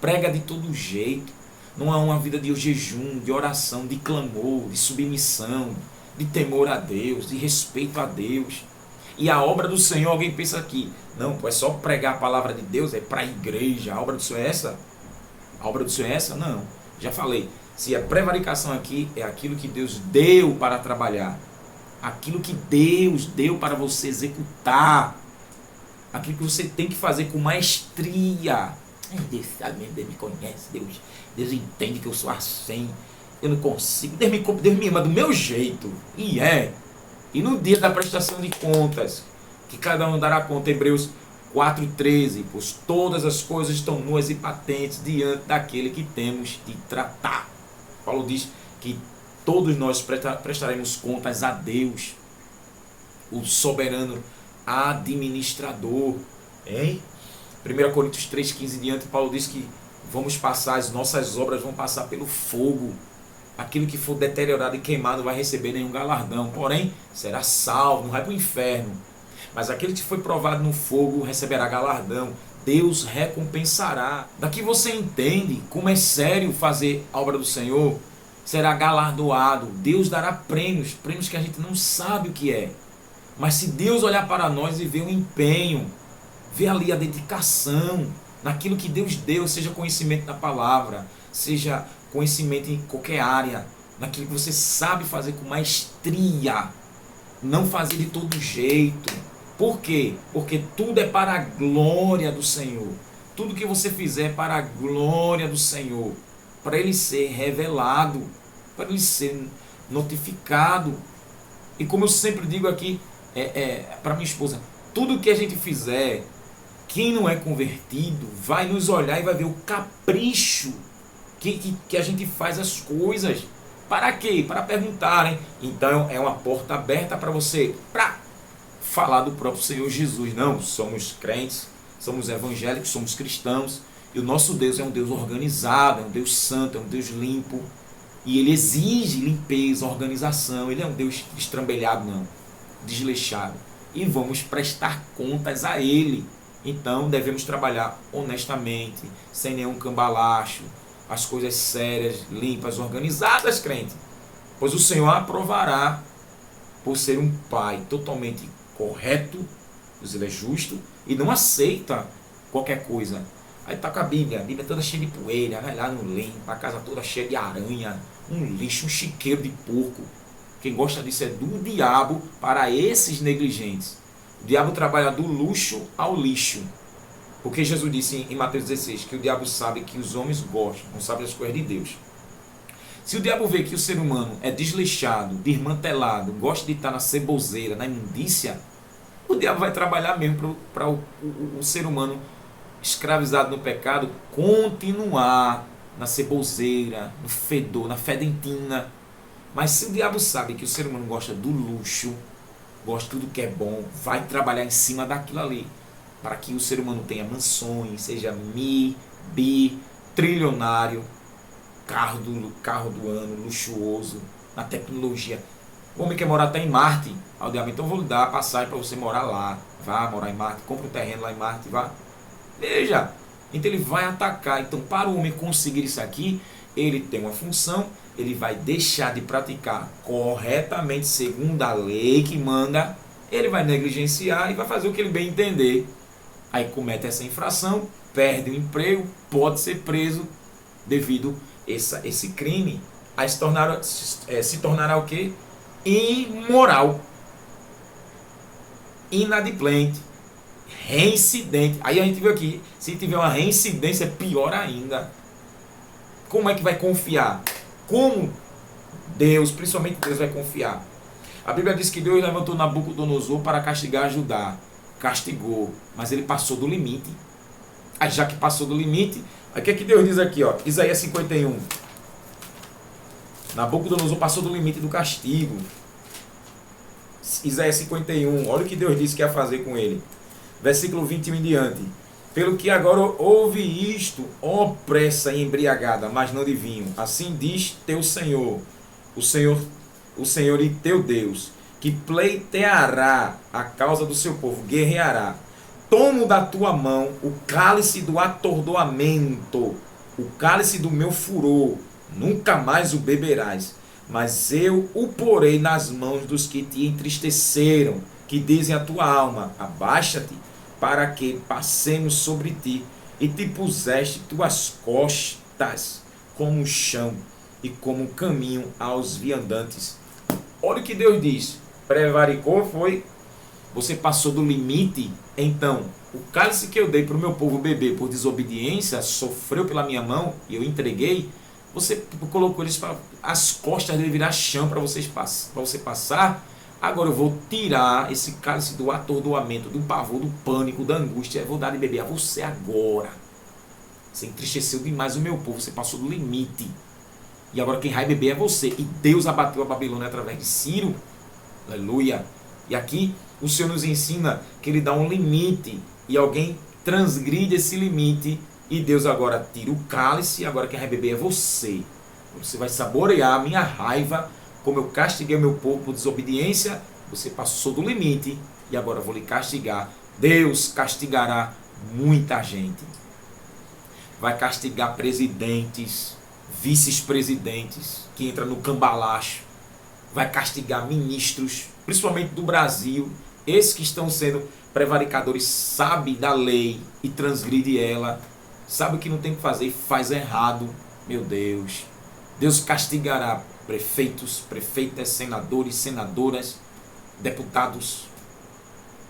prega de todo jeito. Não há uma vida de jejum, de oração, de clamor, de submissão, de temor a Deus, de respeito a Deus. E a obra do Senhor, alguém pensa aqui, não, é só pregar a palavra de Deus, é para a igreja. A obra do Senhor é essa? A obra do Senhor é essa? Não. Já falei, se a prevaricação aqui é aquilo que Deus deu para trabalhar, aquilo que Deus deu para você executar, aquilo que você tem que fazer com maestria. Deus sabe mesmo, Deus me conhece, Deus entende que eu sou assim, eu não consigo, Deus me ama do meu jeito, e no dia da prestação de contas, que cada um dará conta, Hebreus 4,13, pois todas as coisas estão nuas e patentes diante daquele que temos de tratar. Paulo diz que todos nós prestaremos contas a Deus, o soberano administrador. 1 Coríntios 3,15 diante, Paulo diz que vamos passar, as nossas obras vão passar pelo fogo. Aquilo que for deteriorado e queimado vai receber nenhum galardão, porém será salvo, não vai para o inferno. Mas aquele que foi provado no fogo receberá galardão. Deus recompensará. Daqui você entende como é sério fazer a obra do Senhor. Será galardoado. Deus dará prêmios que a gente não sabe o que é. Mas se Deus olhar para nós e ver o empenho, ver ali a dedicação naquilo que Deus deu, seja conhecimento da palavra, seja conhecimento em qualquer área, naquilo que você sabe fazer com maestria, não fazer de todo jeito. Por quê? Porque tudo é para a glória do Senhor. Tudo que você fizer é para a glória do Senhor, para Ele ser revelado, para Ele ser notificado. E como eu sempre digo aqui para minha esposa, tudo que a gente fizer, quem não é convertido vai nos olhar e vai ver o capricho que a gente faz as coisas. Para quê? Para perguntarem. Então é uma porta aberta para você, para falar do próprio Senhor Jesus. Não, somos crentes, somos evangélicos, somos cristãos, e o nosso Deus é um Deus organizado, é um Deus santo, é um Deus limpo, e Ele exige limpeza, organização. Ele é um Deus destrambelhado, não, desleixado, e vamos prestar contas a Ele. Então devemos trabalhar honestamente, sem nenhum cambalacho, as coisas sérias, limpas, organizadas, crente, pois o Senhor aprovará por ser um Pai totalmente correto, pois Ele é justo e não aceita qualquer coisa. Aí tá com a Bíblia toda cheia de poeira, vai lá, não limpa, a casa toda cheia de aranha, um lixo, um chiqueiro de porco. Quem gosta disso é do diabo para esses negligentes. O diabo trabalha do luxo ao lixo. Porque Jesus disse em Mateus 16 que o diabo sabe que os homens gostam, não sabem as coisas de Deus. Se o diabo vê que o ser humano é desleixado, desmantelado, gosta de estar na ceboseira, na imundícia, o diabo vai trabalhar mesmo para o ser humano escravizado no pecado continuar na ceboseira, no fedor, na fedentina. Mas se o diabo sabe que o ser humano gosta do luxo, gosta de tudo que é bom, vai trabalhar em cima daquilo ali, para que o ser humano tenha mansões, seja trilionário, carro do ano, luxuoso, na tecnologia. O homem quer morar até em Marte. Ao diabo, então eu vou lhe dar a passagem para você morar lá. Vá morar em Marte, compra um terreno lá em Marte, vá. Veja, então ele vai atacar. Então para o homem conseguir isso aqui, ele tem uma função, ele vai deixar de praticar corretamente segundo a lei que manda, ele vai negligenciar e vai fazer o que ele bem entender. Aí comete essa infração, perde o emprego, pode ser preso devido a esse crime. Aí se tornará o quê? Imoral, inadimplente, reincidente. Aí a gente viu aqui, se tiver uma reincidência é pior ainda. Como é que vai confiar? Como Deus, principalmente Deus, vai confiar? A Bíblia diz que Deus levantou Nabucodonosor para castigar Judá. Castigou, mas ele passou do limite. Aí já que passou do limite, aí o que é que Deus diz aqui? Isaías 51. Nabucodonosor passou do limite do castigo. Isaías 51, olha o que Deus disse que ia fazer com ele. Versículo 21 em diante. Pelo que agora ouve isto, ó pressa e embriagada, mas não de vinho. Assim diz teu Senhor, o Senhor, o Senhor e teu Deus, que pleiteará a causa do seu povo, guerreará. Tomo da tua mão o cálice do atordoamento, o cálice do meu furor, nunca mais o beberás. Mas eu o porei nas mãos dos que te entristeceram, que dizem a tua alma, abaixa-te, para que passemos sobre ti, e te puseste tuas costas como o chão, e como um caminho aos viandantes. Olha o que Deus diz, prevaricou foi, você passou do limite, então o cálice que eu dei para o meu povo beber por desobediência, sofreu pela minha mão, e eu entreguei, você colocou eles para as costas dele virar chão para você passar. Agora eu vou tirar esse cálice do atordoamento, do pavor, do pânico, da angústia. Eu vou dar de beber a você agora. Você entristeceu demais o meu povo, você passou do limite. E agora quem vai beber é você. E Deus abateu a Babilônia através de Ciro. Aleluia. E aqui o Senhor nos ensina que Ele dá um limite. E alguém transgride esse limite. E Deus agora tira o cálice. E agora quem vai beber é você. Você vai saborear a minha raiva. Como eu castiguei o meu povo por desobediência, você passou do limite e agora eu vou lhe castigar. Deus castigará muita gente. Vai castigar presidentes, vice-presidentes, que entram no cambalacho. Vai castigar ministros, principalmente do Brasil. Esses que estão sendo prevaricadores, sabem da lei e transgride ela. Sabe o que não tem que fazer e faz errado. Meu Deus. Deus castigará prefeitos, prefeitas, senadores, senadoras, deputados,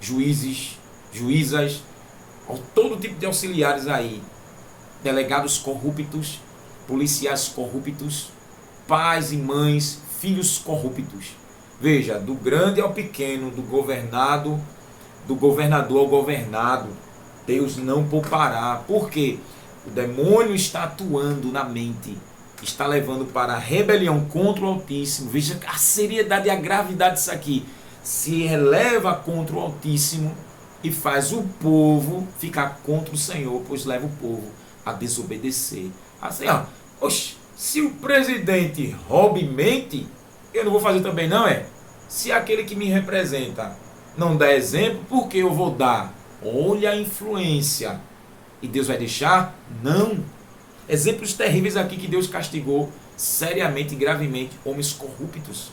juízes, juízas, todo tipo de auxiliares aí, delegados corruptos, policiais corruptos, pais e mães, filhos corruptos. Veja, do grande ao pequeno, do governador ao governado, Deus não poupará. Por quê? O demônio está atuando na mente, está levando para a rebelião contra o Altíssimo. Veja a seriedade e a gravidade disso aqui. Se eleva contra o Altíssimo e faz o povo ficar contra o Senhor, pois leva o povo a desobedecer. Assim, ó, oxe, se o presidente rouba e mente, eu não vou fazer também não, é? Se aquele que me representa não dá exemplo, por que eu vou dar? Olha a influência. E Deus vai deixar? Não. Exemplos terríveis aqui que Deus castigou seriamente e gravemente homens corruptos.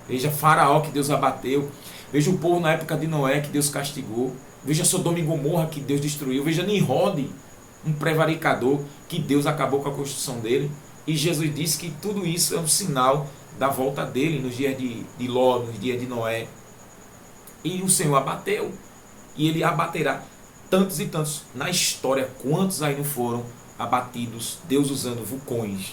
Veja Faraó que Deus abateu. Veja o povo na época de Noé que Deus castigou. Veja Sodoma e Gomorra que Deus destruiu. Veja Nimrod, um prevaricador que Deus acabou com a construção dele. E Jesus disse que tudo isso é um sinal da volta dele nos dias de Ló, nos dias de Noé. E o Senhor abateu. E ele abaterá tantos e tantos na história. Quantos aí não foram abatidos, Deus usando vulcões,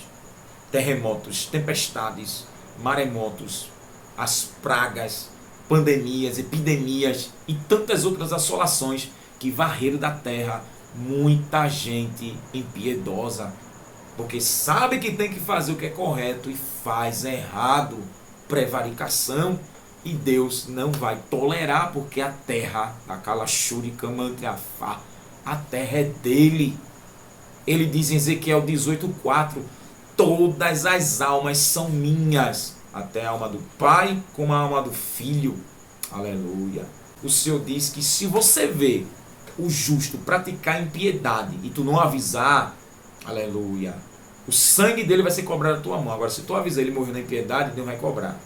terremotos, tempestades, maremotos, as pragas, pandemias, epidemias e tantas outras assolações que varreram da terra muita gente impiedosa, porque sabe que tem que fazer o que é correto e faz errado, prevaricação, e Deus não vai tolerar, porque a terra, a Calachuricamantriafá, a terra é dele. Ele diz em Ezequiel 18:4, todas as almas são minhas, até a alma do pai como a alma do filho. Aleluia. O Senhor diz que se você vê o justo praticar impiedade e tu não avisar, aleluia, o sangue dele vai ser cobrado na tua mão. Agora, se tu avisar ele morrer na impiedade, Deus vai cobrar.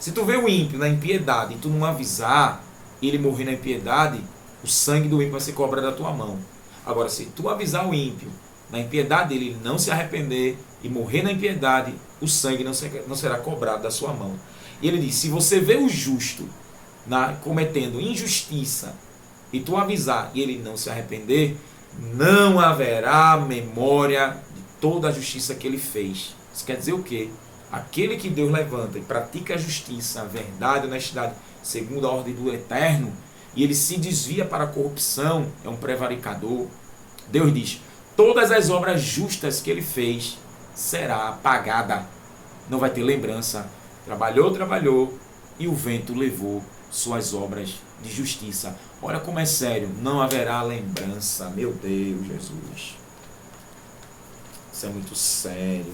Se tu vê o ímpio na impiedade e tu não avisar ele morrer na impiedade, o sangue do ímpio vai ser cobrado na tua mão. Agora, se tu avisar o ímpio na impiedade dele, ele não se arrepender e morrer na impiedade, o sangue não será cobrado da sua mão. E ele diz, se você vê o justo cometendo injustiça e tu avisar e ele não se arrepender, não haverá memória de toda a justiça que ele fez. Isso quer dizer o quê? Aquele que Deus levanta e pratica a justiça, a verdade, a honestidade, segundo a ordem do Eterno, e ele se desvia para a corrupção, é um prevaricador. Deus diz, todas as obras justas que ele fez será apagada. Não vai ter lembrança. Trabalhou, e o vento levou suas obras de justiça. Olha como é sério, não haverá lembrança. Meu Deus, Jesus. Isso é muito sério.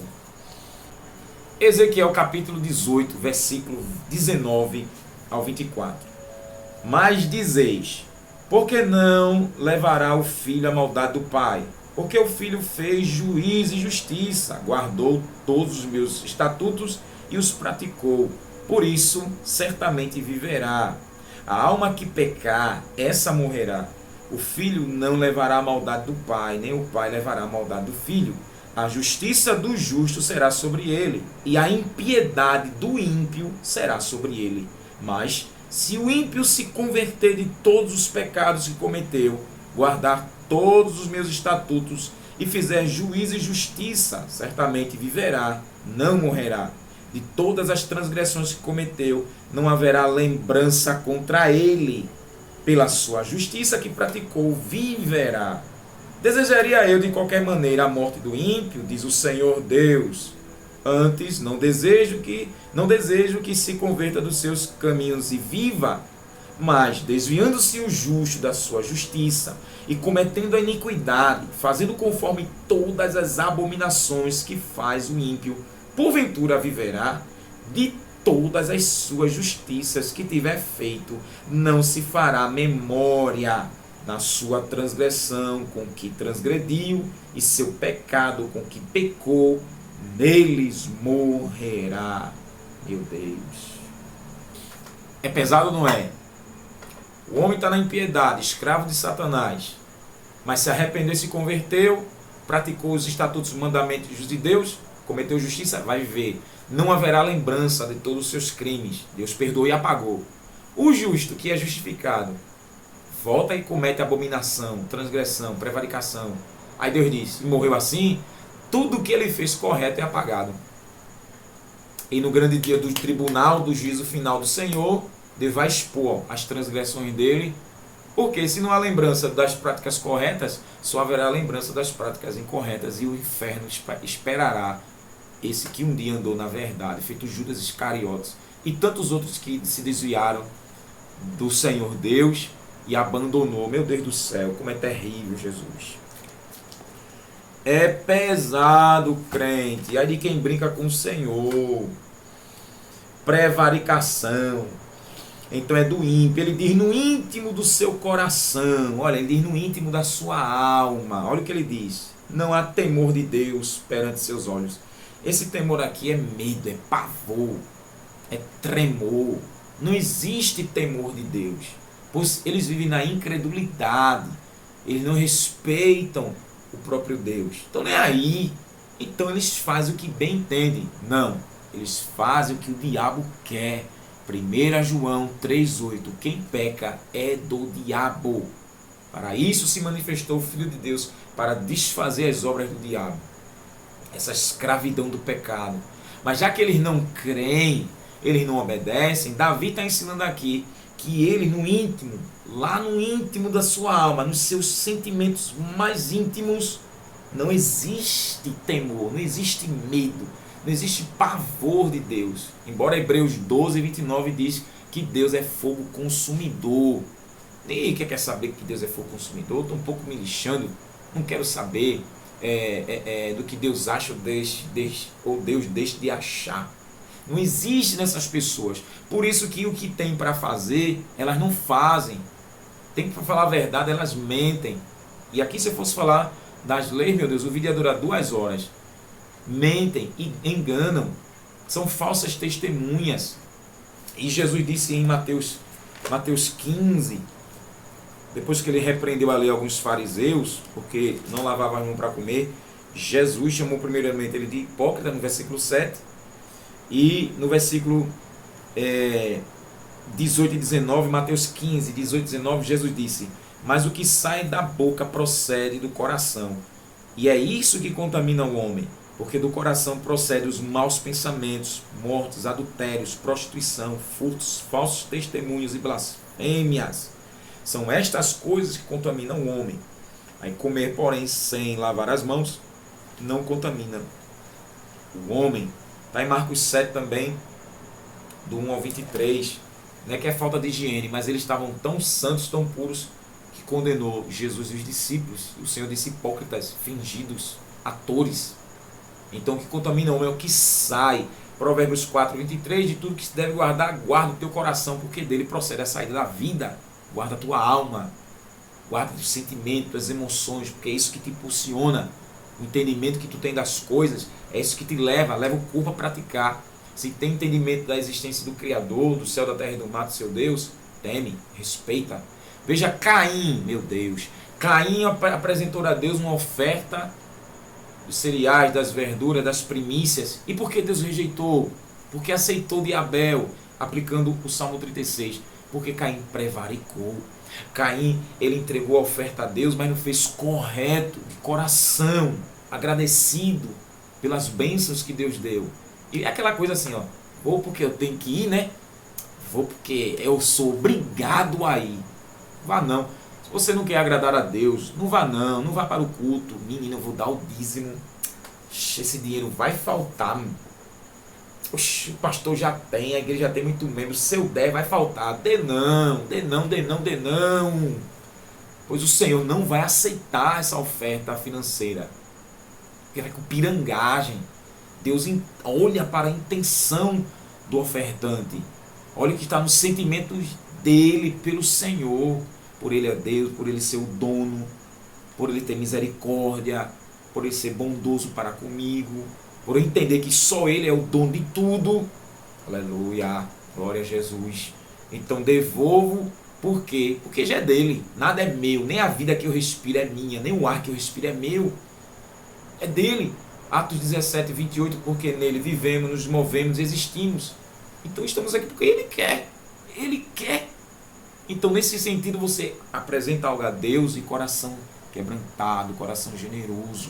Ezequiel capítulo 18, versículo 19 ao 24. Mas dizeis, por que não levará o filho a maldade do pai? Porque o filho fez juízo e justiça, guardou todos os meus estatutos e os praticou. Por isso, certamente viverá. A alma que pecar, essa morrerá. O filho não levará a maldade do pai, nem o pai levará a maldade do filho. A justiça do justo será sobre ele, e a impiedade do ímpio será sobre ele. Mas, se o ímpio se converter de todos os pecados que cometeu, guardar todos os meus estatutos e fizer juízo e justiça, certamente viverá, não morrerá. De todas as transgressões que cometeu, não haverá lembrança contra ele. Pela sua justiça que praticou, viverá. Desejaria eu de qualquer maneira a morte do ímpio, diz o Senhor Deus. Antes, não desejo que se converta dos seus caminhos e viva. Mas, desviando-se o justo da sua justiça e cometendo a iniquidade, fazendo conforme todas as abominações que faz o ímpio, porventura viverá. De todas as suas justiças que tiver feito, não se fará memória. Na sua transgressão com que transgrediu e seu pecado com que pecou, neles morrerá. Meu Deus. É pesado, não é? O homem está na impiedade, escravo de Satanás, mas se arrependeu e se converteu, praticou os estatutos e mandamentos de Deus, cometeu justiça, vai viver. Não haverá lembrança de todos os seus crimes. Deus perdoou e apagou. O justo, que é justificado, volta e comete abominação, transgressão, prevaricação. Aí Deus diz, e morreu assim, tudo que ele fez correto é apagado. E no grande dia do tribunal, do juízo final do Senhor, Deus vai expor as transgressões dele, porque se não há lembrança das práticas corretas, só haverá lembrança das práticas incorretas, e o inferno esperará esse que um dia andou na verdade, feito Judas Iscariotes, e tantos outros que se desviaram do Senhor Deus, e abandonou. Meu Deus do céu, como é terrível, Jesus. É pesado, crente. Aí de quem brinca com o Senhor. Prevaricação. Então é do ímpio. Ele diz no íntimo do seu coração. Olha, ele diz no íntimo da sua alma. Olha o que ele diz. Não há temor de Deus perante seus olhos. Esse temor aqui é medo, é pavor, é tremor. Não existe temor de Deus. Pois eles vivem na incredulidade, eles não respeitam o próprio Deus, estão nem aí, então eles fazem o que bem entendem. Não, eles fazem o que o diabo quer. 1 João 3,8, quem peca é do diabo. Para isso se manifestou o Filho de Deus, para desfazer as obras do diabo, essa escravidão do pecado. Mas já que eles não creem, eles não obedecem, Davi está ensinando aqui que ele no íntimo, lá no íntimo da sua alma, nos seus sentimentos mais íntimos, não existe temor, não existe medo, não existe pavor de Deus. Embora Hebreus 12:29 diz que Deus é fogo consumidor. Ninguém quer saber que Deus é fogo consumidor, estou um pouco me lixando, não quero saber do que Deus acha ou Deus deixa de achar. Não existe nessas pessoas. Por isso que o que tem para fazer, elas não fazem. Tem que falar a verdade, elas mentem. E aqui se eu fosse falar das leis, meu Deus, o vídeo ia durar 2 horas. Mentem e enganam. São falsas testemunhas. E Jesus disse em Mateus 15, depois que ele repreendeu ali alguns fariseus, porque não lavavam as mãos para comer, Jesus chamou primeiramente ele de hipócrita no versículo 7. E no versículo 18 e 19, Mateus 15, 18 e 19, Jesus disse, mas o que sai da boca procede do coração. E é isso que contamina o homem, porque do coração procedem os maus pensamentos, mortes, adultérios, prostituição, furtos, falsos testemunhos e blasfêmias. São estas coisas que contaminam o homem. Aí comer, porém, sem lavar as mãos, não contamina o homem. Está em Marcos 7 também, do 1 ao 23. Não é que é falta de higiene, mas eles estavam tão santos, tão puros, que condenou Jesus e os discípulos. O Senhor disse hipócritas, fingidos, atores. Então o que contamina o homem é o que sai. Provérbios 4:23, de tudo que se deve guardar, guarda o teu coração, porque dele procede a saída da vida. Guarda a tua alma, guarda os sentimentos, as emoções, porque é isso que te impulsiona. O entendimento que tu tem das coisas, é isso que te leva o corpo a praticar. Se tem entendimento da existência do Criador, do céu, da terra e do mar, do seu Deus, teme, respeita. Veja Caim, meu Deus. Caim apresentou a Deus uma oferta dos cereais, das verduras, das primícias. E por que Deus rejeitou? Porque aceitou de Abel, aplicando o Salmo 36. Porque Caim prevaricou. Caim, ele entregou a oferta a Deus, mas não fez correto, de coração, agradecido pelas bênçãos que Deus deu. E é aquela coisa assim, ó, vou porque eu tenho que ir, né? Vou porque eu sou obrigado a ir. Vá não. Se você não quer agradar a Deus, não vá não. Não vá para o culto. Menino, eu vou dar o dízimo. Esse dinheiro vai faltar. Oxe, o pastor já tem, a igreja já tem muito membro. Se eu der, vai faltar. Dê não, dê não, dê não, dê não. Pois o Senhor não vai aceitar essa oferta financeira. Porque vai com pirangagem. Deus olha para a intenção do ofertante. Olha o que está nos sentimentos dele pelo Senhor. Por ele é Deus, por ele ser o dono, por ele ter misericórdia, por ele ser bondoso para comigo, por eu entender que só ele é o dono de tudo. Aleluia, glória a Jesus. Então devolvo, por quê? Porque já é dele, nada é meu, nem a vida que eu respiro é minha, nem o ar que eu respiro é meu, é dele. Atos 17:28, porque nele vivemos, nos movemos, existimos. Então estamos aqui porque ele quer. Ele quer. Então nesse sentido você apresenta algo a Deus e coração quebrantado, coração generoso,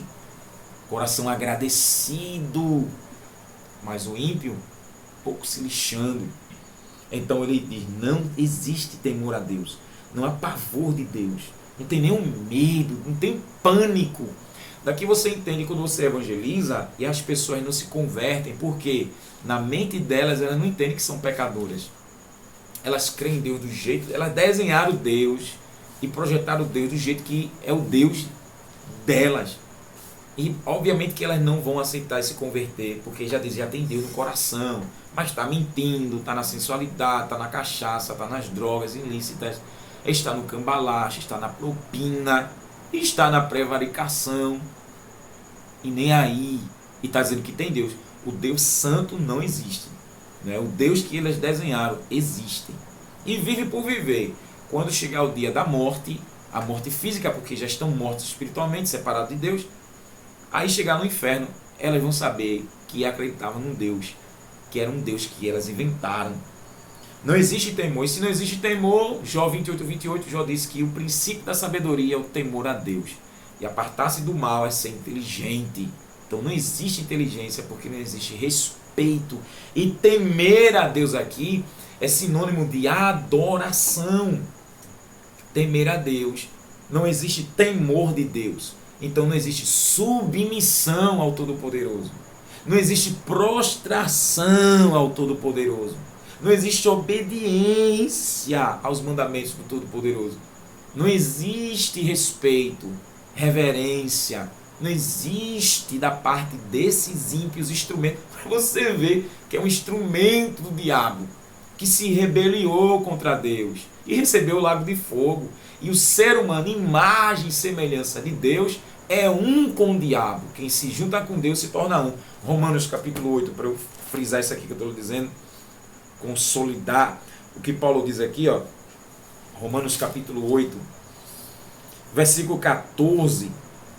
coração agradecido. Mas o ímpio, pouco se lixando. Então ele diz, não existe temor a Deus. Não há pavor de Deus. Não tem nenhum medo, não tem pânico. Daqui você entende quando você evangeliza e as pessoas não se convertem, porque na mente delas elas não entendem que são pecadoras. Elas creem em Deus do jeito, elas desenharam Deus e projetaram Deus do jeito que é o Deus delas. E obviamente que elas não vão aceitar e se converter, porque já tem Deus no coração, mas está mentindo, está na sensualidade, está na cachaça, está nas drogas ilícitas, está no cambalache, está na propina, está na prevaricação, e nem aí, e está dizendo que tem Deus. O Deus santo não existe, né? O Deus que eles desenharam existe, e vive por viver. Quando chegar o dia da morte, a morte física, porque já estão mortos espiritualmente, separados de Deus, aí chegar no inferno, elas vão saber que acreditavam num Deus, que era um Deus que elas inventaram. Não existe temor. E se não existe temor, Jó 28:28, Jó diz que o princípio da sabedoria é o temor a Deus. E apartar-se do mal é ser inteligente. Então não existe inteligência porque não existe respeito. E temer a Deus aqui é sinônimo de adoração. Temer a Deus. Não existe temor de Deus. Então não existe submissão ao Todo-Poderoso. Não existe prostração ao Todo-Poderoso. Não existe obediência aos mandamentos do Todo-Poderoso. Não existe respeito, reverência. Não existe da parte desses ímpios instrumentos. Você vê que é um instrumento do diabo, que se rebeliou contra Deus e recebeu o lago de fogo. E o ser humano, imagem e semelhança de Deus, é um com o diabo. Quem se junta com Deus se torna um. Romanos capítulo 8, para eu frisar isso aqui que eu estou dizendo, consolidar o que Paulo diz aqui, ó, Romanos capítulo 8, versículo 14,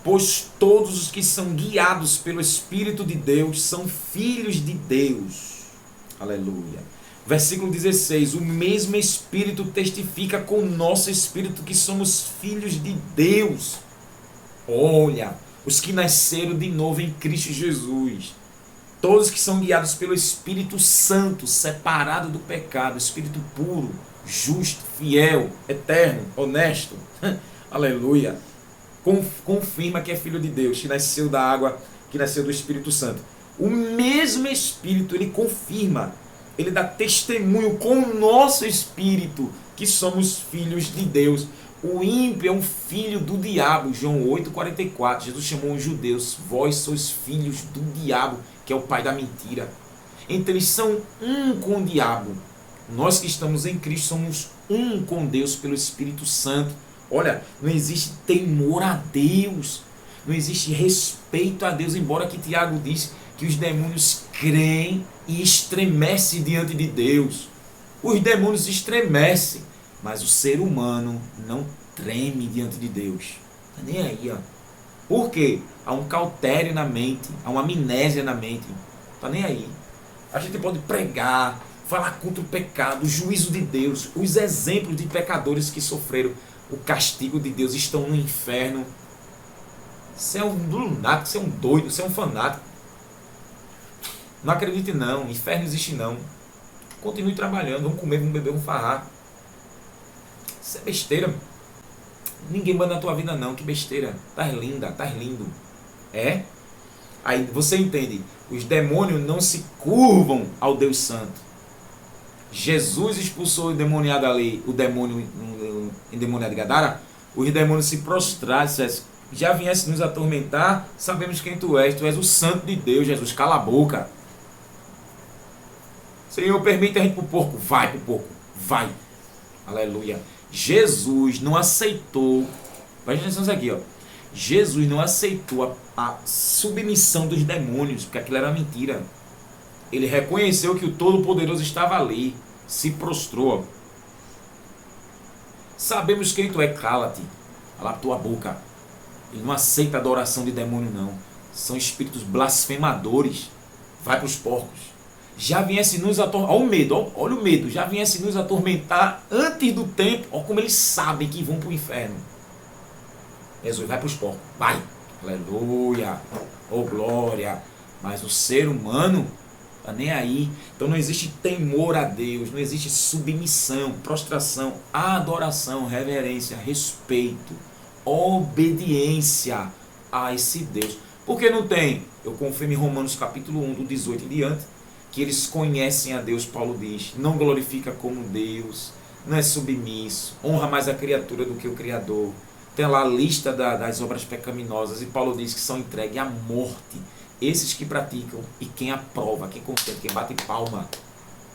pois todos os que são guiados pelo Espírito de Deus são filhos de Deus, aleluia. Versículo 16, o mesmo Espírito testifica com o nosso Espírito que somos filhos de Deus. Olha, os que nasceram de novo em Cristo Jesus, todos que são guiados pelo Espírito Santo, separado do pecado, Espírito puro, justo, fiel, eterno, honesto, aleluia, confirma que é filho de Deus, que nasceu da água, que nasceu do Espírito Santo. O mesmo Espírito, ele confirma, ele dá testemunho com o nosso espírito que somos filhos de Deus. O ímpio é um filho do diabo. João 8,44. Jesus chamou os judeus: vós sois filhos do diabo, que é o pai da mentira. Então eles são um com o diabo. Nós que estamos em Cristo somos um com Deus pelo Espírito Santo. Olha, não existe temor a Deus, não existe respeito a Deus, embora que Tiago diz que os demônios creem e estremecem diante de Deus. Os demônios estremecem, mas o ser humano não treme diante de Deus. Não tá nem aí, ó. Por quê? Há um cautério na mente, há uma amnésia na mente. Não tá nem aí. A gente pode pregar, falar contra o pecado, o juízo de Deus, os exemplos de pecadores que sofreram o castigo de Deus, estão no inferno. Você é um lunático, você é um doido, você é um fanático. Não acredite não, inferno existe não. Continue trabalhando, vamos comer, vamos beber, vamos farrar. Isso é besteira. Ninguém manda na tua vida não, que besteira. Estás linda, estás lindo. É? Aí você entende, os demônios não se curvam ao Deus Santo. Jesus expulsou o demoniado ali, o demônio endemoniado de Gadara, os demônios se prostraram, já viesse nos atormentar, sabemos quem tu és o santo de Deus, Jesus, cala a boca. Senhor, permite a gente pro porco, vai pro porco, vai. Aleluia. Jesus não aceitou, presta atenção nisso aqui, ó. Jesus não aceitou a submissão dos demônios, porque aquilo era mentira. Ele reconheceu que o Todo-Poderoso estava ali, se prostrou. Sabemos quem tu é, cala-te, cala a tua boca. Ele não aceita a adoração de demônio não. São espíritos blasfemadores. Vai para os porcos. Já viesse nos atormentar, olha o medo, olha o medo, já viesse nos atormentar antes do tempo, olha como eles sabem que vão para o inferno. Jesus, vai para os porcos, vai, aleluia, oh glória. Mas o ser humano está nem aí. Então não existe temor a Deus, não existe submissão, prostração, adoração, reverência, respeito, obediência a esse Deus. Por que não tem? Eu confirmo em Romanos capítulo 1, do 18 em diante, que eles conhecem a Deus. Paulo diz, não glorifica como Deus, não é submisso, honra mais a criatura do que o Criador. Tem lá a lista das obras pecaminosas, e Paulo diz que são entregues à morte esses que praticam, e quem aprova, quem contempla, quem bate palma.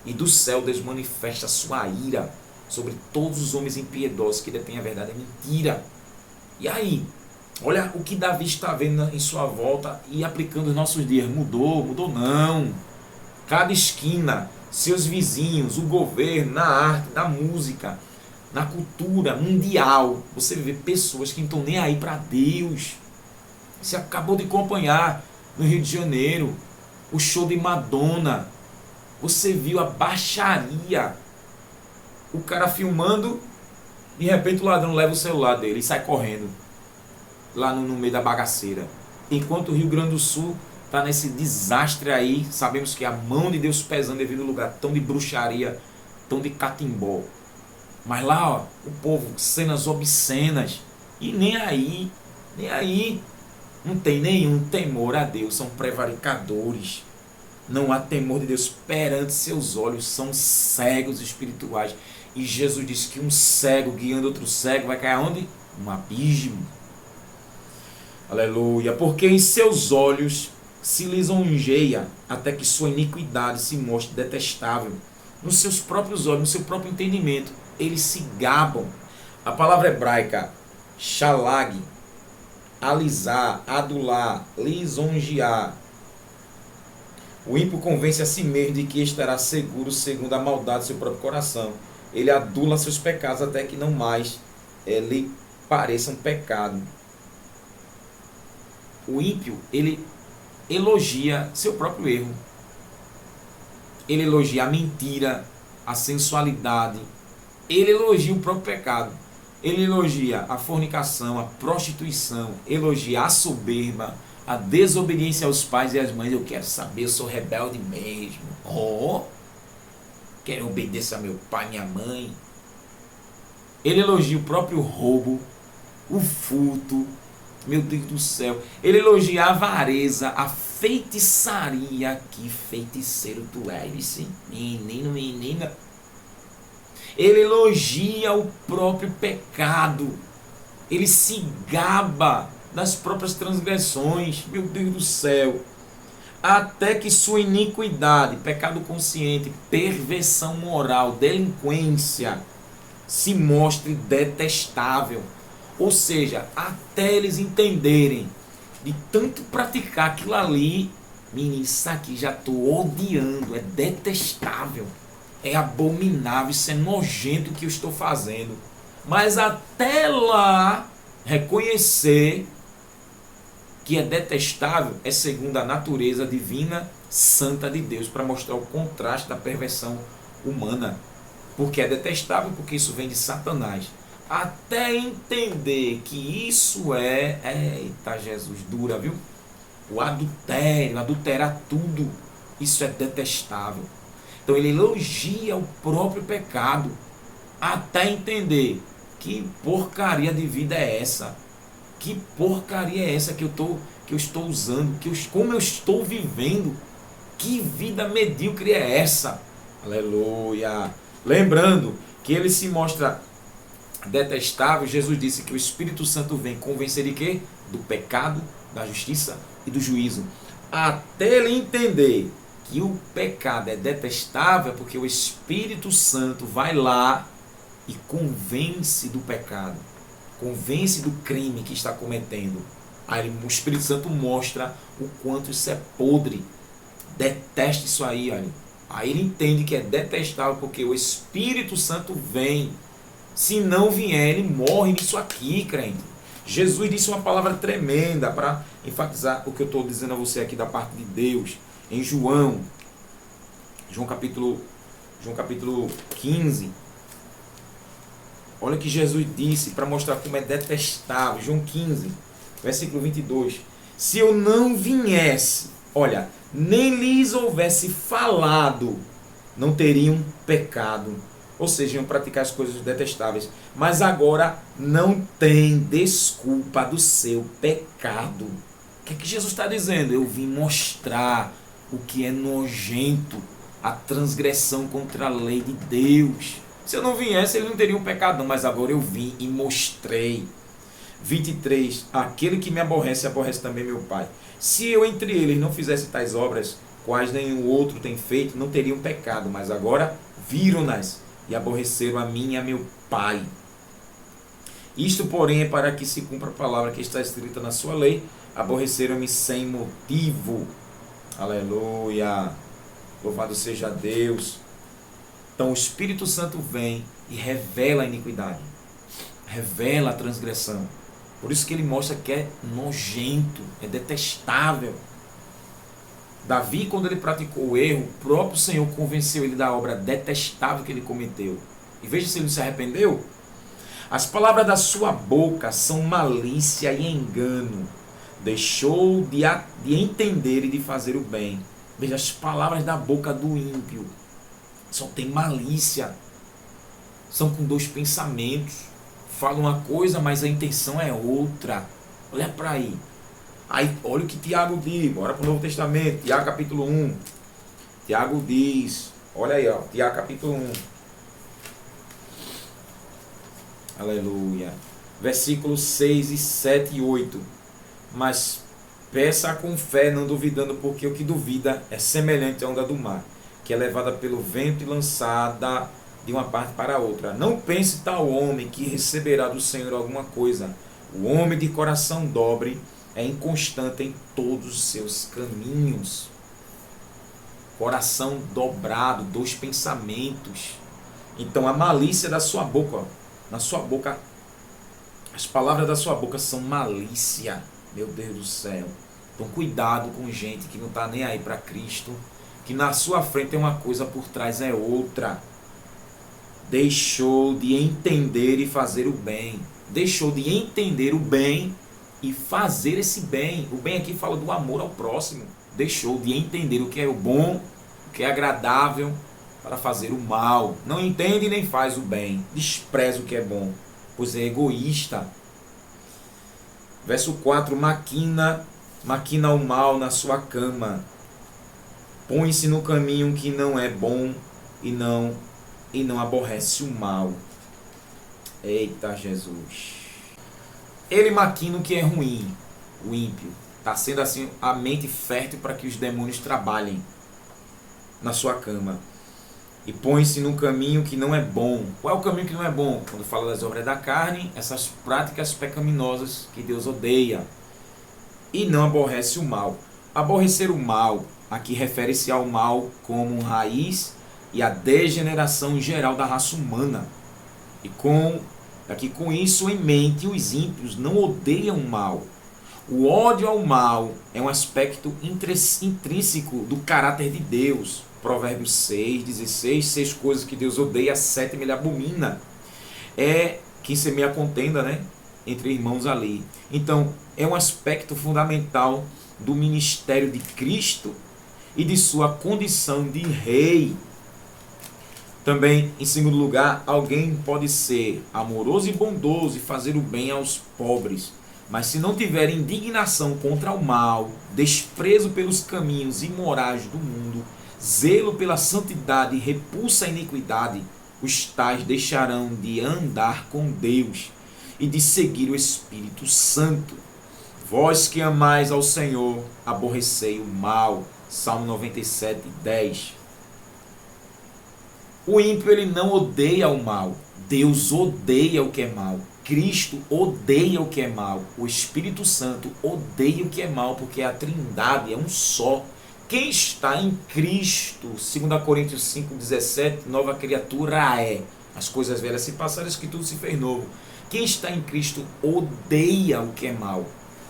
E do céu Deus manifesta a sua ira sobre todos os homens impiedosos que detêm a verdade. É mentira. E aí? Olha o que Davi está vendo em sua volta e aplicando nos nossos dias. Mudou? Mudou não. Cada esquina, seus vizinhos, o governo, na arte, na música, na cultura mundial, você vê pessoas que não estão nem aí para Deus. Você acabou de acompanhar no Rio de Janeiro o show de Madonna. Você viu a baixaria. O cara filmando, de repente o ladrão leva o celular dele e sai correndo lá no meio da bagaceira. Enquanto o Rio Grande do Sul está nesse desastre aí, sabemos que a mão de Deus pesando devido ao lugar tão de bruxaria, tão de catimbó. Mas lá, ó, o povo, cenas obscenas, e nem aí, não tem nenhum temor a Deus, são prevaricadores. Não há temor de Deus perante seus olhos, são cegos espirituais. E Jesus disse que um cego guiando outro cego vai cair onde? Um abismo. Aleluia. Porque em seus olhos se lisonjeia até que sua iniquidade se mostre detestável. Nos seus próprios olhos, no seu próprio entendimento, eles se gabam. A palavra hebraica shalag, alisar, adular, lisonjear. O ímpio convence a si mesmo de que estará seguro segundo a maldade do seu próprio coração. Ele adula seus pecados até que não mais lhe pareçam pecado. O ímpio, ele elogia seu próprio erro. Ele elogia a mentira, a sensualidade. Ele elogia o próprio pecado. Ele elogia a fornicação, a prostituição, elogia a soberba, a desobediência aos pais e às mães. Eu quero saber, eu sou rebelde mesmo. Quero obedecer a meu pai e minha mãe. Ele elogia o próprio roubo, o furto. Meu Deus do céu. Ele elogia a avareza, a feitiçaria, que feiticeiro tu és, menino, menina. Ele elogia o próprio pecado. Ele se gaba das próprias transgressões. Meu Deus do céu. Até que sua iniquidade, pecado consciente, perversão moral, delinquência, se mostre detestável. Ou seja, até eles entenderem, de tanto praticar aquilo ali, menino, isso aqui já estou odiando, é detestável, é abominável, isso é nojento o que eu estou fazendo. Mas até lá, reconhecer que é detestável é segundo a natureza divina santa de Deus, para mostrar o contraste da perversão humana. Porque é detestável, porque isso vem de Satanás. Até entender que isso eita Jesus, dura, viu? O adultério, adulterar tudo, isso é detestável. Então ele elogia o próprio pecado, até entender que porcaria de vida é essa. Que porcaria é essa que eu estou usando, como eu estou vivendo? Que vida medíocre é essa? Aleluia! Lembrando que ele se mostra detestável. Jesus disse que o Espírito Santo vem convencer de quê? Do pecado, da justiça e do juízo. Até ele entender que o pecado é detestável, porque o Espírito Santo vai lá e convence do pecado, convence do crime que está cometendo. Aí o Espírito Santo mostra o quanto isso é podre. Detesta isso aí, olha. Aí ele entende que é detestável, porque o Espírito Santo vem. Se não vier, ele morre nisso aqui, crente. Jesus disse uma palavra tremenda para enfatizar o que eu estou dizendo a você aqui da parte de Deus. Em João capítulo 15. Olha o que Jesus disse para mostrar como é detestável. João 15, versículo 22. Se eu não viesse, olha, nem lhes houvesse falado, não teriam pecado. Ou seja, iam praticar as coisas detestáveis. Mas agora não tem desculpa do seu pecado. O que é que Jesus está dizendo? Eu vim mostrar o que é nojento, a transgressão contra a lei de Deus. Se eu não viesse, eles não teriam pecado, não, mas agora eu vim e mostrei. 23. Aquele que me aborrece, aborrece também meu Pai. Se eu entre eles não fizesse tais obras, quais nenhum outro tem feito, não teriam pecado, mas agora viram-nas e aborreceram a mim e a meu Pai. Isto, porém, é para que se cumpra a palavra que está escrita na sua lei, aborreceram-me sem motivo. Aleluia! Louvado seja Deus! Então o Espírito Santo vem e revela a iniquidade, revela a transgressão. Por isso que ele mostra que é nojento, é detestável. Davi, quando ele praticou o erro, o próprio Senhor convenceu ele da obra detestável que ele cometeu. E veja se ele não se arrependeu. As palavras da sua boca são malícia e engano. Deixou de entender e de fazer o bem. Veja, as palavras da boca do ímpio só tem malícia. São com dois pensamentos. Fala uma coisa, mas a intenção é outra. Olha para aí. Aí, olha o que Tiago diz. Bora para o Novo Testamento. Tiago capítulo 1. Tiago diz. Olha aí, ó. Tiago capítulo 1. Aleluia. Versículos 6 e 7 e 8. Mas peça com fé, não duvidando, porque o que duvida é semelhante à onda do mar, que é levada pelo vento e lançada de uma parte para outra. Não pense tal homem que receberá do Senhor alguma coisa. O homem de coração dobre é inconstante em todos os seus caminhos. Coração dobrado, dois pensamentos. Então a malícia da sua boca, ó, na sua boca, as palavras da sua boca são malícia. Meu Deus do céu. Então cuidado com gente que não está nem aí para Cristo, que na sua frente tem uma coisa, por trás é outra. Deixou de entender e fazer o bem. Deixou de entender o bem e fazer esse bem. O bem aqui fala do amor ao próximo. Deixou de entender o que é o bom, o que é agradável, para fazer o mal. Não entende nem faz o bem. Despreza o que é bom, pois é egoísta. Verso 4. Maquina maquina o mal na sua cama, põe-se no caminho que não é bom e não aborrece o mal. Eita Jesus! Ele maquina o que é ruim, o ímpio. Está sendo assim a mente fértil para que os demônios trabalhem na sua cama. E põe-se num caminho que não é bom. Qual é o caminho que não é bom? Quando fala das obras da carne, essas práticas pecaminosas que Deus odeia. E não aborrece o mal. Aborrecer o mal, aqui refere-se ao mal como raiz e a degeneração geral da raça humana. E com isso em mente, os ímpios não odeiam o mal. O ódio ao mal é um aspecto intrínseco do caráter de Deus. Provérbios 6:16, 6 coisas que Deus odeia, 7 ele abomina. É quem semeia a contenda, né, entre irmãos ali. Então, é um aspecto fundamental do ministério de Cristo e de sua condição de rei. Também, em segundo lugar, alguém pode ser amoroso e bondoso e fazer o bem aos pobres, mas se não tiver indignação contra o mal, desprezo pelos caminhos imorais do mundo, zelo pela santidade e repulsa à iniquidade, os tais deixarão de andar com Deus e de seguir o Espírito Santo. Vós que amais ao Senhor, aborrecei o mal. Salmo 97:10. O ímpio, ele não odeia o mal. Deus odeia o que é mal. Cristo odeia o que é mal. O Espírito Santo odeia o que é mal, porque a Trindade é um só. Quem está em Cristo, 2 Coríntios 5:17, nova criatura é. As coisas velhas se passaram, que tudo se fez novo. Quem está em Cristo odeia o que é mal.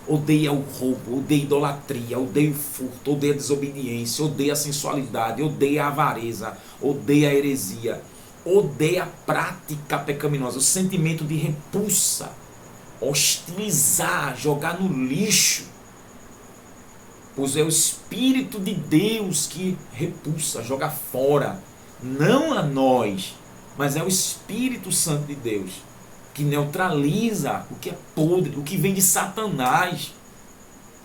Odeia o roubo, odeia a idolatria, odeia o furto, odeia a desobediência, odeia a sensualidade, odeia a avareza, odeia a heresia, odeia a prática pecaminosa, o sentimento de repulsa, hostilizar, jogar no lixo. Pois é o Espírito de Deus que repulsa, joga fora. Não a nós, mas é o Espírito Santo de Deus que neutraliza o que é podre, o que vem de Satanás.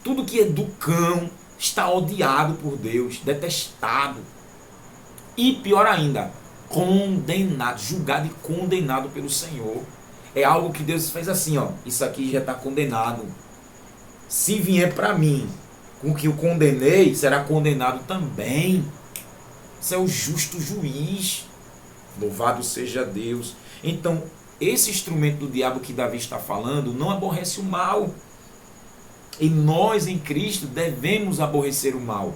Tudo que é do cão está odiado por Deus, detestado. E pior ainda, condenado, julgado e condenado pelo Senhor. É algo que Deus fez assim, ó, isso aqui já está condenado. Se vier para mim com o que eu condenei, será condenado também. Isso é o justo juiz. Louvado seja Deus. Então, esse instrumento do diabo que Davi está falando não aborrece o mal. E nós em Cristo devemos aborrecer o mal.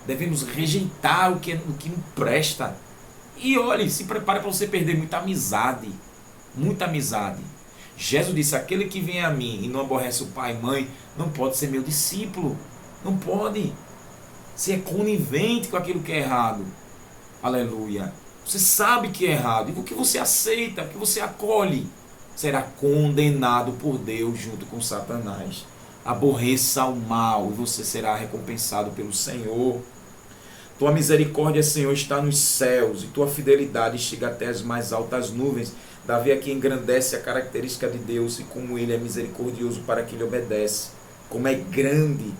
Devemos rejeitar o que não presta. E olhe, se prepare para você perder muita amizade. Muita amizade. Jesus disse, aquele que vem a mim e não aborrece o pai e mãe, não pode ser meu discípulo. Não pode. Você é conivente com aquilo que é errado. Aleluia. Você sabe que é errado. E o que você aceita, o que você acolhe, será condenado por Deus junto com Satanás. Aborreça o mal e você será recompensado pelo Senhor. Tua misericórdia, Senhor, está nos céus e tua fidelidade chega até as mais altas nuvens. Davi aqui engrandece a característica de Deus e como ele é misericordioso para quem lhe obedece. Como é grande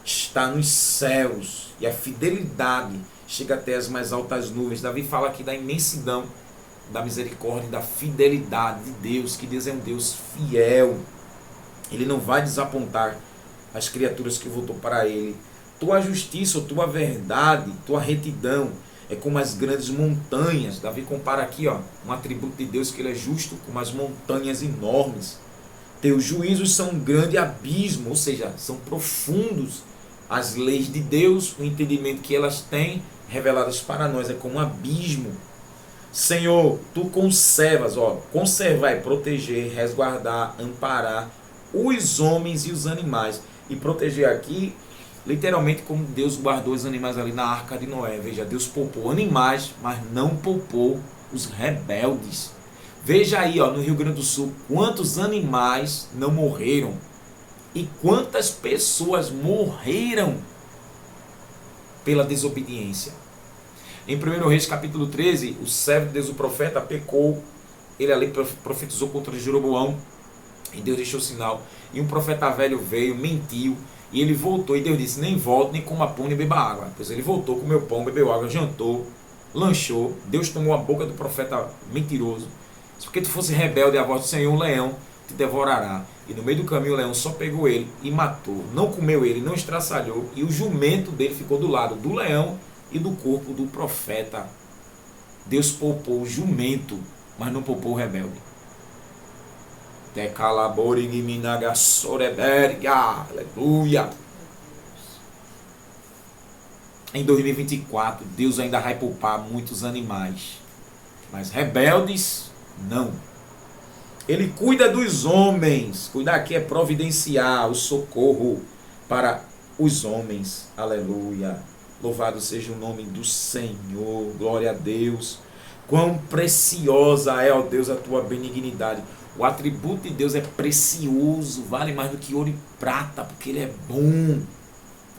está nos céus e a fidelidade chega até as mais altas nuvens. Davi fala aqui da imensidão, da misericórdia, da fidelidade de Deus, que Deus é um Deus fiel. Ele não vai desapontar as criaturas que voltou para ele. Tua justiça, ou tua verdade, tua retidão é como as grandes montanhas. Davi compara aqui, ó, um atributo de Deus, que ele é justo, como as montanhas enormes. Teus juízos são um grande abismo, ou seja, são profundos. As leis de Deus, o entendimento que elas têm, reveladas para nós, é como um abismo. Senhor, tu conservas, conservar, proteger, resguardar, amparar os homens e os animais. E proteger aqui, literalmente, como Deus guardou os animais ali na Arca de Noé. Veja, Deus poupou animais, mas não poupou os rebeldes. Veja aí, no Rio Grande do Sul, quantos animais não morreram e quantas pessoas morreram pela desobediência. Em 1 Reis capítulo 13, o servo de Deus, o profeta, pecou. Ele ali profetizou contra Jeroboão e Deus deixou sinal. E um profeta velho veio, mentiu E ele voltou, e Deus disse, nem volte, nem coma pão, nem beba água. Pois ele voltou, comeu pão, bebeu água, jantou, lanchou. Deus tomou a boca do profeta mentiroso. Se porque tu fosse rebelde à voz do Senhor, um leão te devorará. E no meio do caminho o leão só pegou ele e matou. Não comeu ele, não estraçalhou. E o jumento dele ficou do lado do leão e do corpo do profeta. Deus poupou o jumento, mas não poupou o rebelde. Aleluia. Em 2024, Deus ainda vai poupar muitos animais, mas rebeldes, não. Ele cuida dos homens. Cuidar aqui é providenciar o socorro para os homens. Aleluia. Louvado seja o nome do Senhor. Glória a Deus. Quão preciosa é, ó Deus, a tua benignidade. O atributo de Deus é precioso, vale mais do que ouro e prata, porque ele é bom.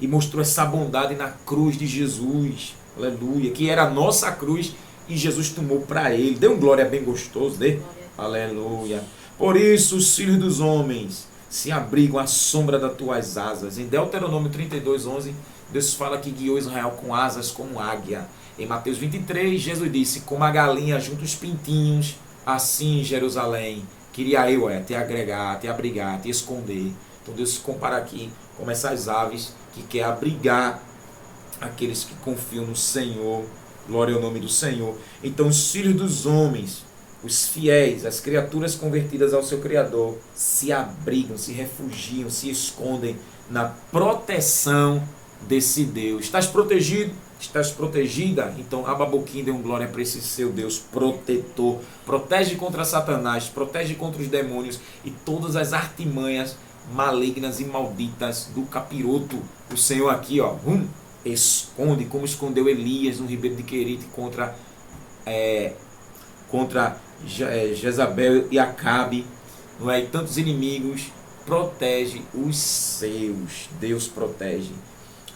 E mostrou essa bondade na cruz de Jesus. Aleluia. Que era a nossa cruz e Jesus tomou para ele. Dê um glória bem gostoso, né? Aleluia. Por isso os filhos dos homens se abrigam à sombra das tuas asas. Em Deuteronômio 32:11, Deus fala que guiou Israel com asas como águia. Em Mateus 23, Jesus disse, como a galinha junto os pintinhos, assim em Jerusalém, queria eu te agregar, te abrigar, te esconder. Então Deus se compara aqui como essas aves que quer abrigar aqueles que confiam no Senhor. Glória ao nome do Senhor. Então os filhos dos homens, os fiéis, as criaturas convertidas ao seu Criador, se abrigam, se refugiam, se escondem na proteção desse Deus. Estás protegido? Estás protegida? Então aba a boquinha, dê um glória para esse seu Deus protetor. Protege contra Satanás, protege contra os demônios e todas as artimanhas malignas e malditas do capiroto. O Senhor aqui, ó, esconde, como escondeu Elias no ribeiro de Querite contra Jezabel e Acabe, não é? E tantos inimigos. Protege os seus. Deus protege.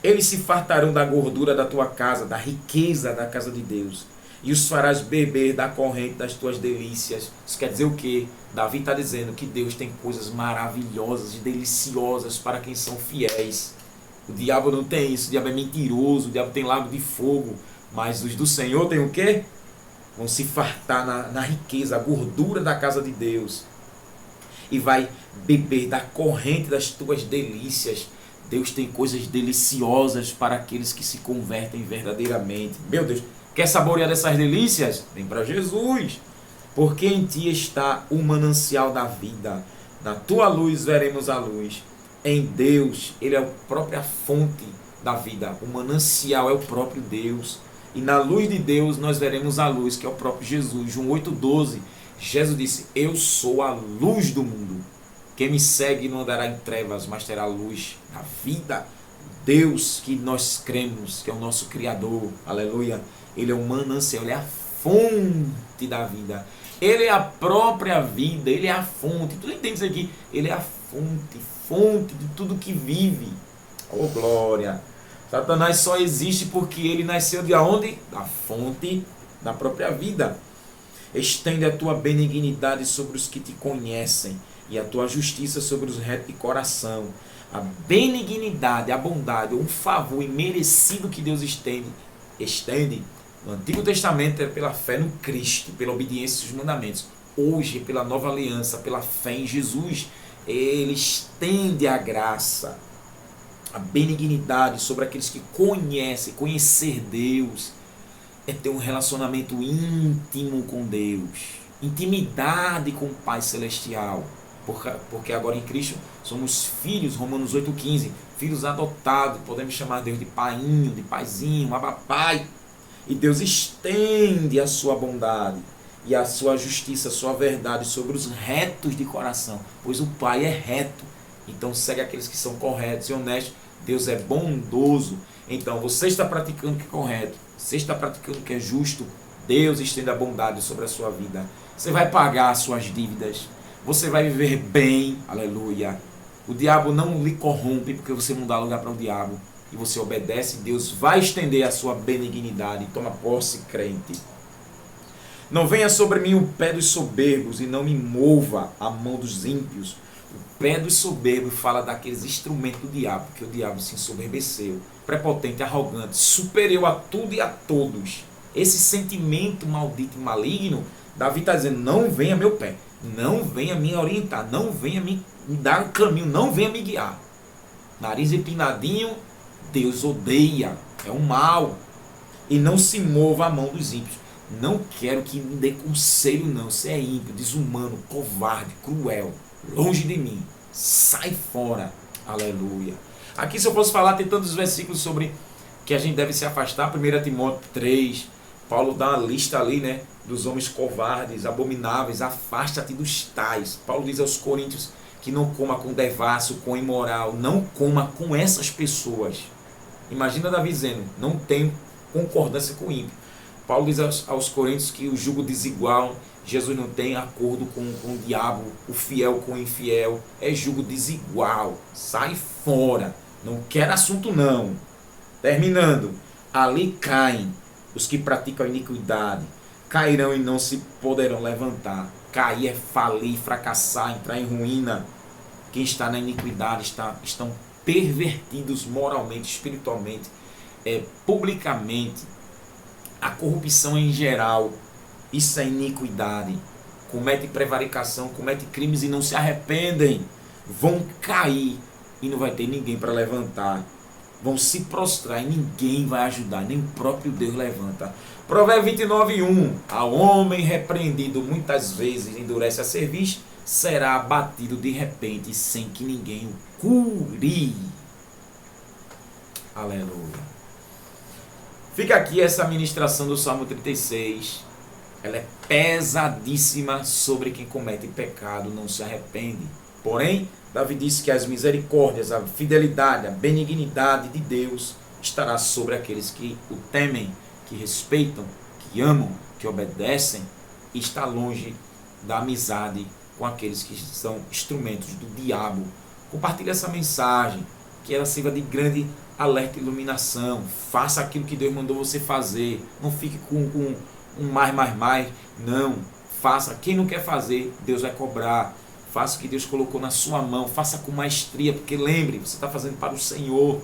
Eles se fartarão da gordura da tua casa, da riqueza da casa de Deus, e os farás beber da corrente das tuas delícias. Isso quer dizer o quê? Davi está dizendo que Deus tem coisas maravilhosas e deliciosas para quem são fiéis. O diabo não tem isso, o diabo é mentiroso, o diabo tem lago de fogo, mas os do Senhor tem o quê? Vão se fartar na riqueza, a gordura da casa de Deus, e vai beber da corrente das tuas delícias. Deus tem coisas deliciosas para aqueles que se convertem verdadeiramente. Meu Deus, quer saborear dessas delícias? Vem para Jesus, porque em ti está o manancial da vida. Na tua luz veremos a luz. Em Deus, Ele é a própria fonte da vida. O manancial é o próprio Deus. E na luz de Deus nós veremos a luz, que é o próprio Jesus. João 8,12, Jesus disse, eu sou a luz do mundo. Quem me segue não andará em trevas, mas terá luz da vida. Deus que nós cremos, que é o nosso Criador, aleluia. Ele é o manancial, Ele é a fonte da vida. Ele é a própria vida, Ele é a fonte. Tu entende isso aqui? Ele é a fonte de tudo que vive. Oh, glória! Satanás só existe porque ele nasceu de onde? Da fonte da própria vida. Estende a tua benignidade sobre os que te conhecem e a tua justiça sobre os retos de coração. A benignidade, a bondade, um favor imerecido que Deus estende no Antigo Testamento era pela fé no Cristo, pela obediência aos mandamentos. Hoje, pela nova aliança, pela fé em Jesus, Ele estende a graça, a benignidade sobre aqueles que conhecem. Conhecer Deus é ter um relacionamento íntimo com Deus, intimidade com o Pai Celestial. Porque agora em Cristo somos filhos, Romanos 8,15, filhos adotados, podemos chamar Deus de painho, de paizinho, abapai. E Deus estende a sua bondade e a sua justiça, a sua verdade sobre os retos de coração, pois o Pai é reto, então segue aqueles que são corretos e honestos. Deus é bondoso, então você está praticando o que é correto, você está praticando o que é justo, Deus estende a bondade sobre a sua vida. Você vai pagar as suas dívidas, você vai viver bem, aleluia. O diabo não lhe corrompe porque você não dá lugar para o diabo e você obedece. Deus vai estender a sua benignidade. Toma posse, crente. Não venha sobre mim o pé dos soberbos e não me mova a mão dos ímpios. O pé dos soberbos fala daqueles instrumentos do diabo, porque o diabo se ensoberbeceu, prepotente, arrogante, superior a tudo e a todos. Esse sentimento maldito e maligno, Davi está dizendo, não venha meu pé, não venha me orientar, não venha me dar o caminho, não venha me guiar. Nariz empinadinho, Deus odeia, é um mal. E não se mova a mão dos ímpios. Não quero que me dê conselho não, você é ímpio, desumano, covarde, cruel, longe de mim, sai fora, aleluia. Aqui se eu fosse falar, tem tantos versículos sobre que a gente deve se afastar. 1 Timóteo 3, Paulo dá uma lista ali, né, dos homens covardes, abomináveis, afasta-te dos tais. Paulo diz aos coríntios que não coma com devasso, com imoral, não coma com essas pessoas. Imagina Davi dizendo, não tem concordância com o ímpio. Paulo diz aos coríntios que o jugo desigual, Jesus não tem acordo com o diabo, o fiel com o infiel, é jugo desigual, sai fora, não quer assunto não. Terminando, ali caem os que praticam a iniquidade, cairão e não se poderão levantar. Cair é falir, fracassar, entrar em ruína. Quem está na iniquidade estão pervertidos moralmente, espiritualmente, publicamente. A corrupção em geral, isso é iniquidade. Comete prevaricação, comete crimes e não se arrependem. Vão cair e não vai ter ninguém para levantar. Vão se prostrar e ninguém vai ajudar, nem o próprio Deus levanta. Provérbio 29:1. Ao homem repreendido muitas vezes endurece a cerviz, será abatido de repente sem que ninguém o cure. Aleluia. Fica aqui essa ministração do Salmo 36. Ela é pesadíssima sobre quem comete pecado, não se arrepende. Porém, Davi disse que as misericórdias, a fidelidade, a benignidade de Deus estará sobre aqueles que o temem, que respeitam, que amam, que obedecem, e está longe da amizade com aqueles que são instrumentos do diabo. Compartilhe essa mensagem, que ela sirva de grande alerta e iluminação. Faça aquilo que Deus mandou você fazer. Não fique com um mais. Não. Faça. Quem não quer fazer, Deus vai cobrar. Faça o que Deus colocou na sua mão. Faça com maestria, porque lembre, você está fazendo para o Senhor.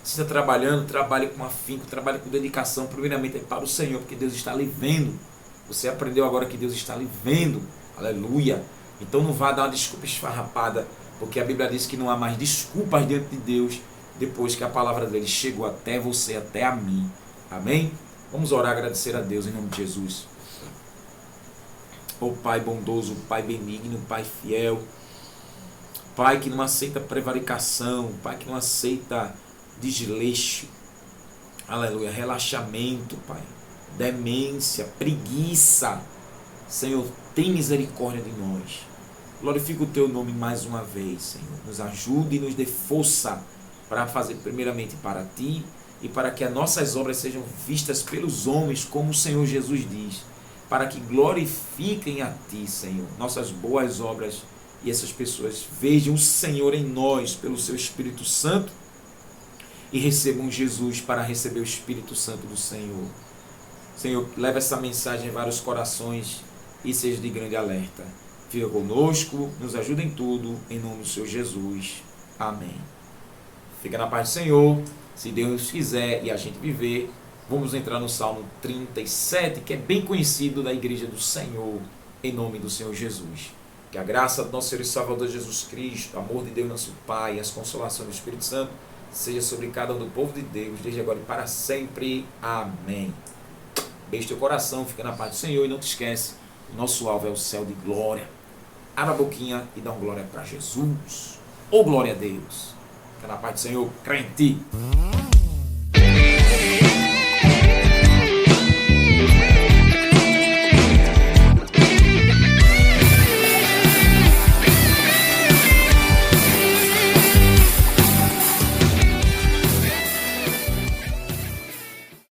Se está trabalhando, trabalhe com afinco, trabalhe com dedicação. Primeiramente é para o Senhor, porque Deus está lhe vendo. Você aprendeu agora que Deus está lhe vendo. Aleluia. Então não vá dar uma desculpa esfarrapada, porque a Bíblia diz que não há mais desculpas diante de Deus depois que a palavra dele chegou até você, até a mim. Amém? Vamos orar, agradecer a Deus em nome de Jesus. Ó Pai bondoso, Pai benigno, Pai fiel, Pai que não aceita prevaricação, Pai que não aceita desleixo, aleluia, relaxamento, Pai, demência, preguiça. Senhor, tem misericórdia de nós. Glorifica o Teu nome mais uma vez, Senhor. Nos ajude e nos dê força para fazer primeiramente para Ti e para que as nossas obras sejam vistas pelos homens, como o Senhor Jesus diz, para que glorifiquem a Ti, Senhor, nossas boas obras, e essas pessoas vejam o Senhor em nós pelo Seu Espírito Santo e recebam Jesus para receber o Espírito Santo do Senhor. Senhor, leva essa mensagem em vários corações e seja de grande alerta. Fica conosco, nos ajuda em tudo, em nome do Senhor Jesus. Amém. Fica na paz do Senhor. Se Deus quiser e a gente viver, vamos entrar no Salmo 37, que é bem conhecido da Igreja do Senhor, em nome do Senhor Jesus. Que a graça do nosso Senhor e Salvador Jesus Cristo, o amor de Deus nosso Pai e as consolações do Espírito Santo seja sobre cada um do povo de Deus, desde agora e para sempre. Amém. Beijo teu coração, fica na paz do Senhor e não te esquece, o nosso alvo é o céu de glória. Abra a boquinha e dá uma glória para Jesus. Ou glória a Deus. Fica na paz do Senhor, crente.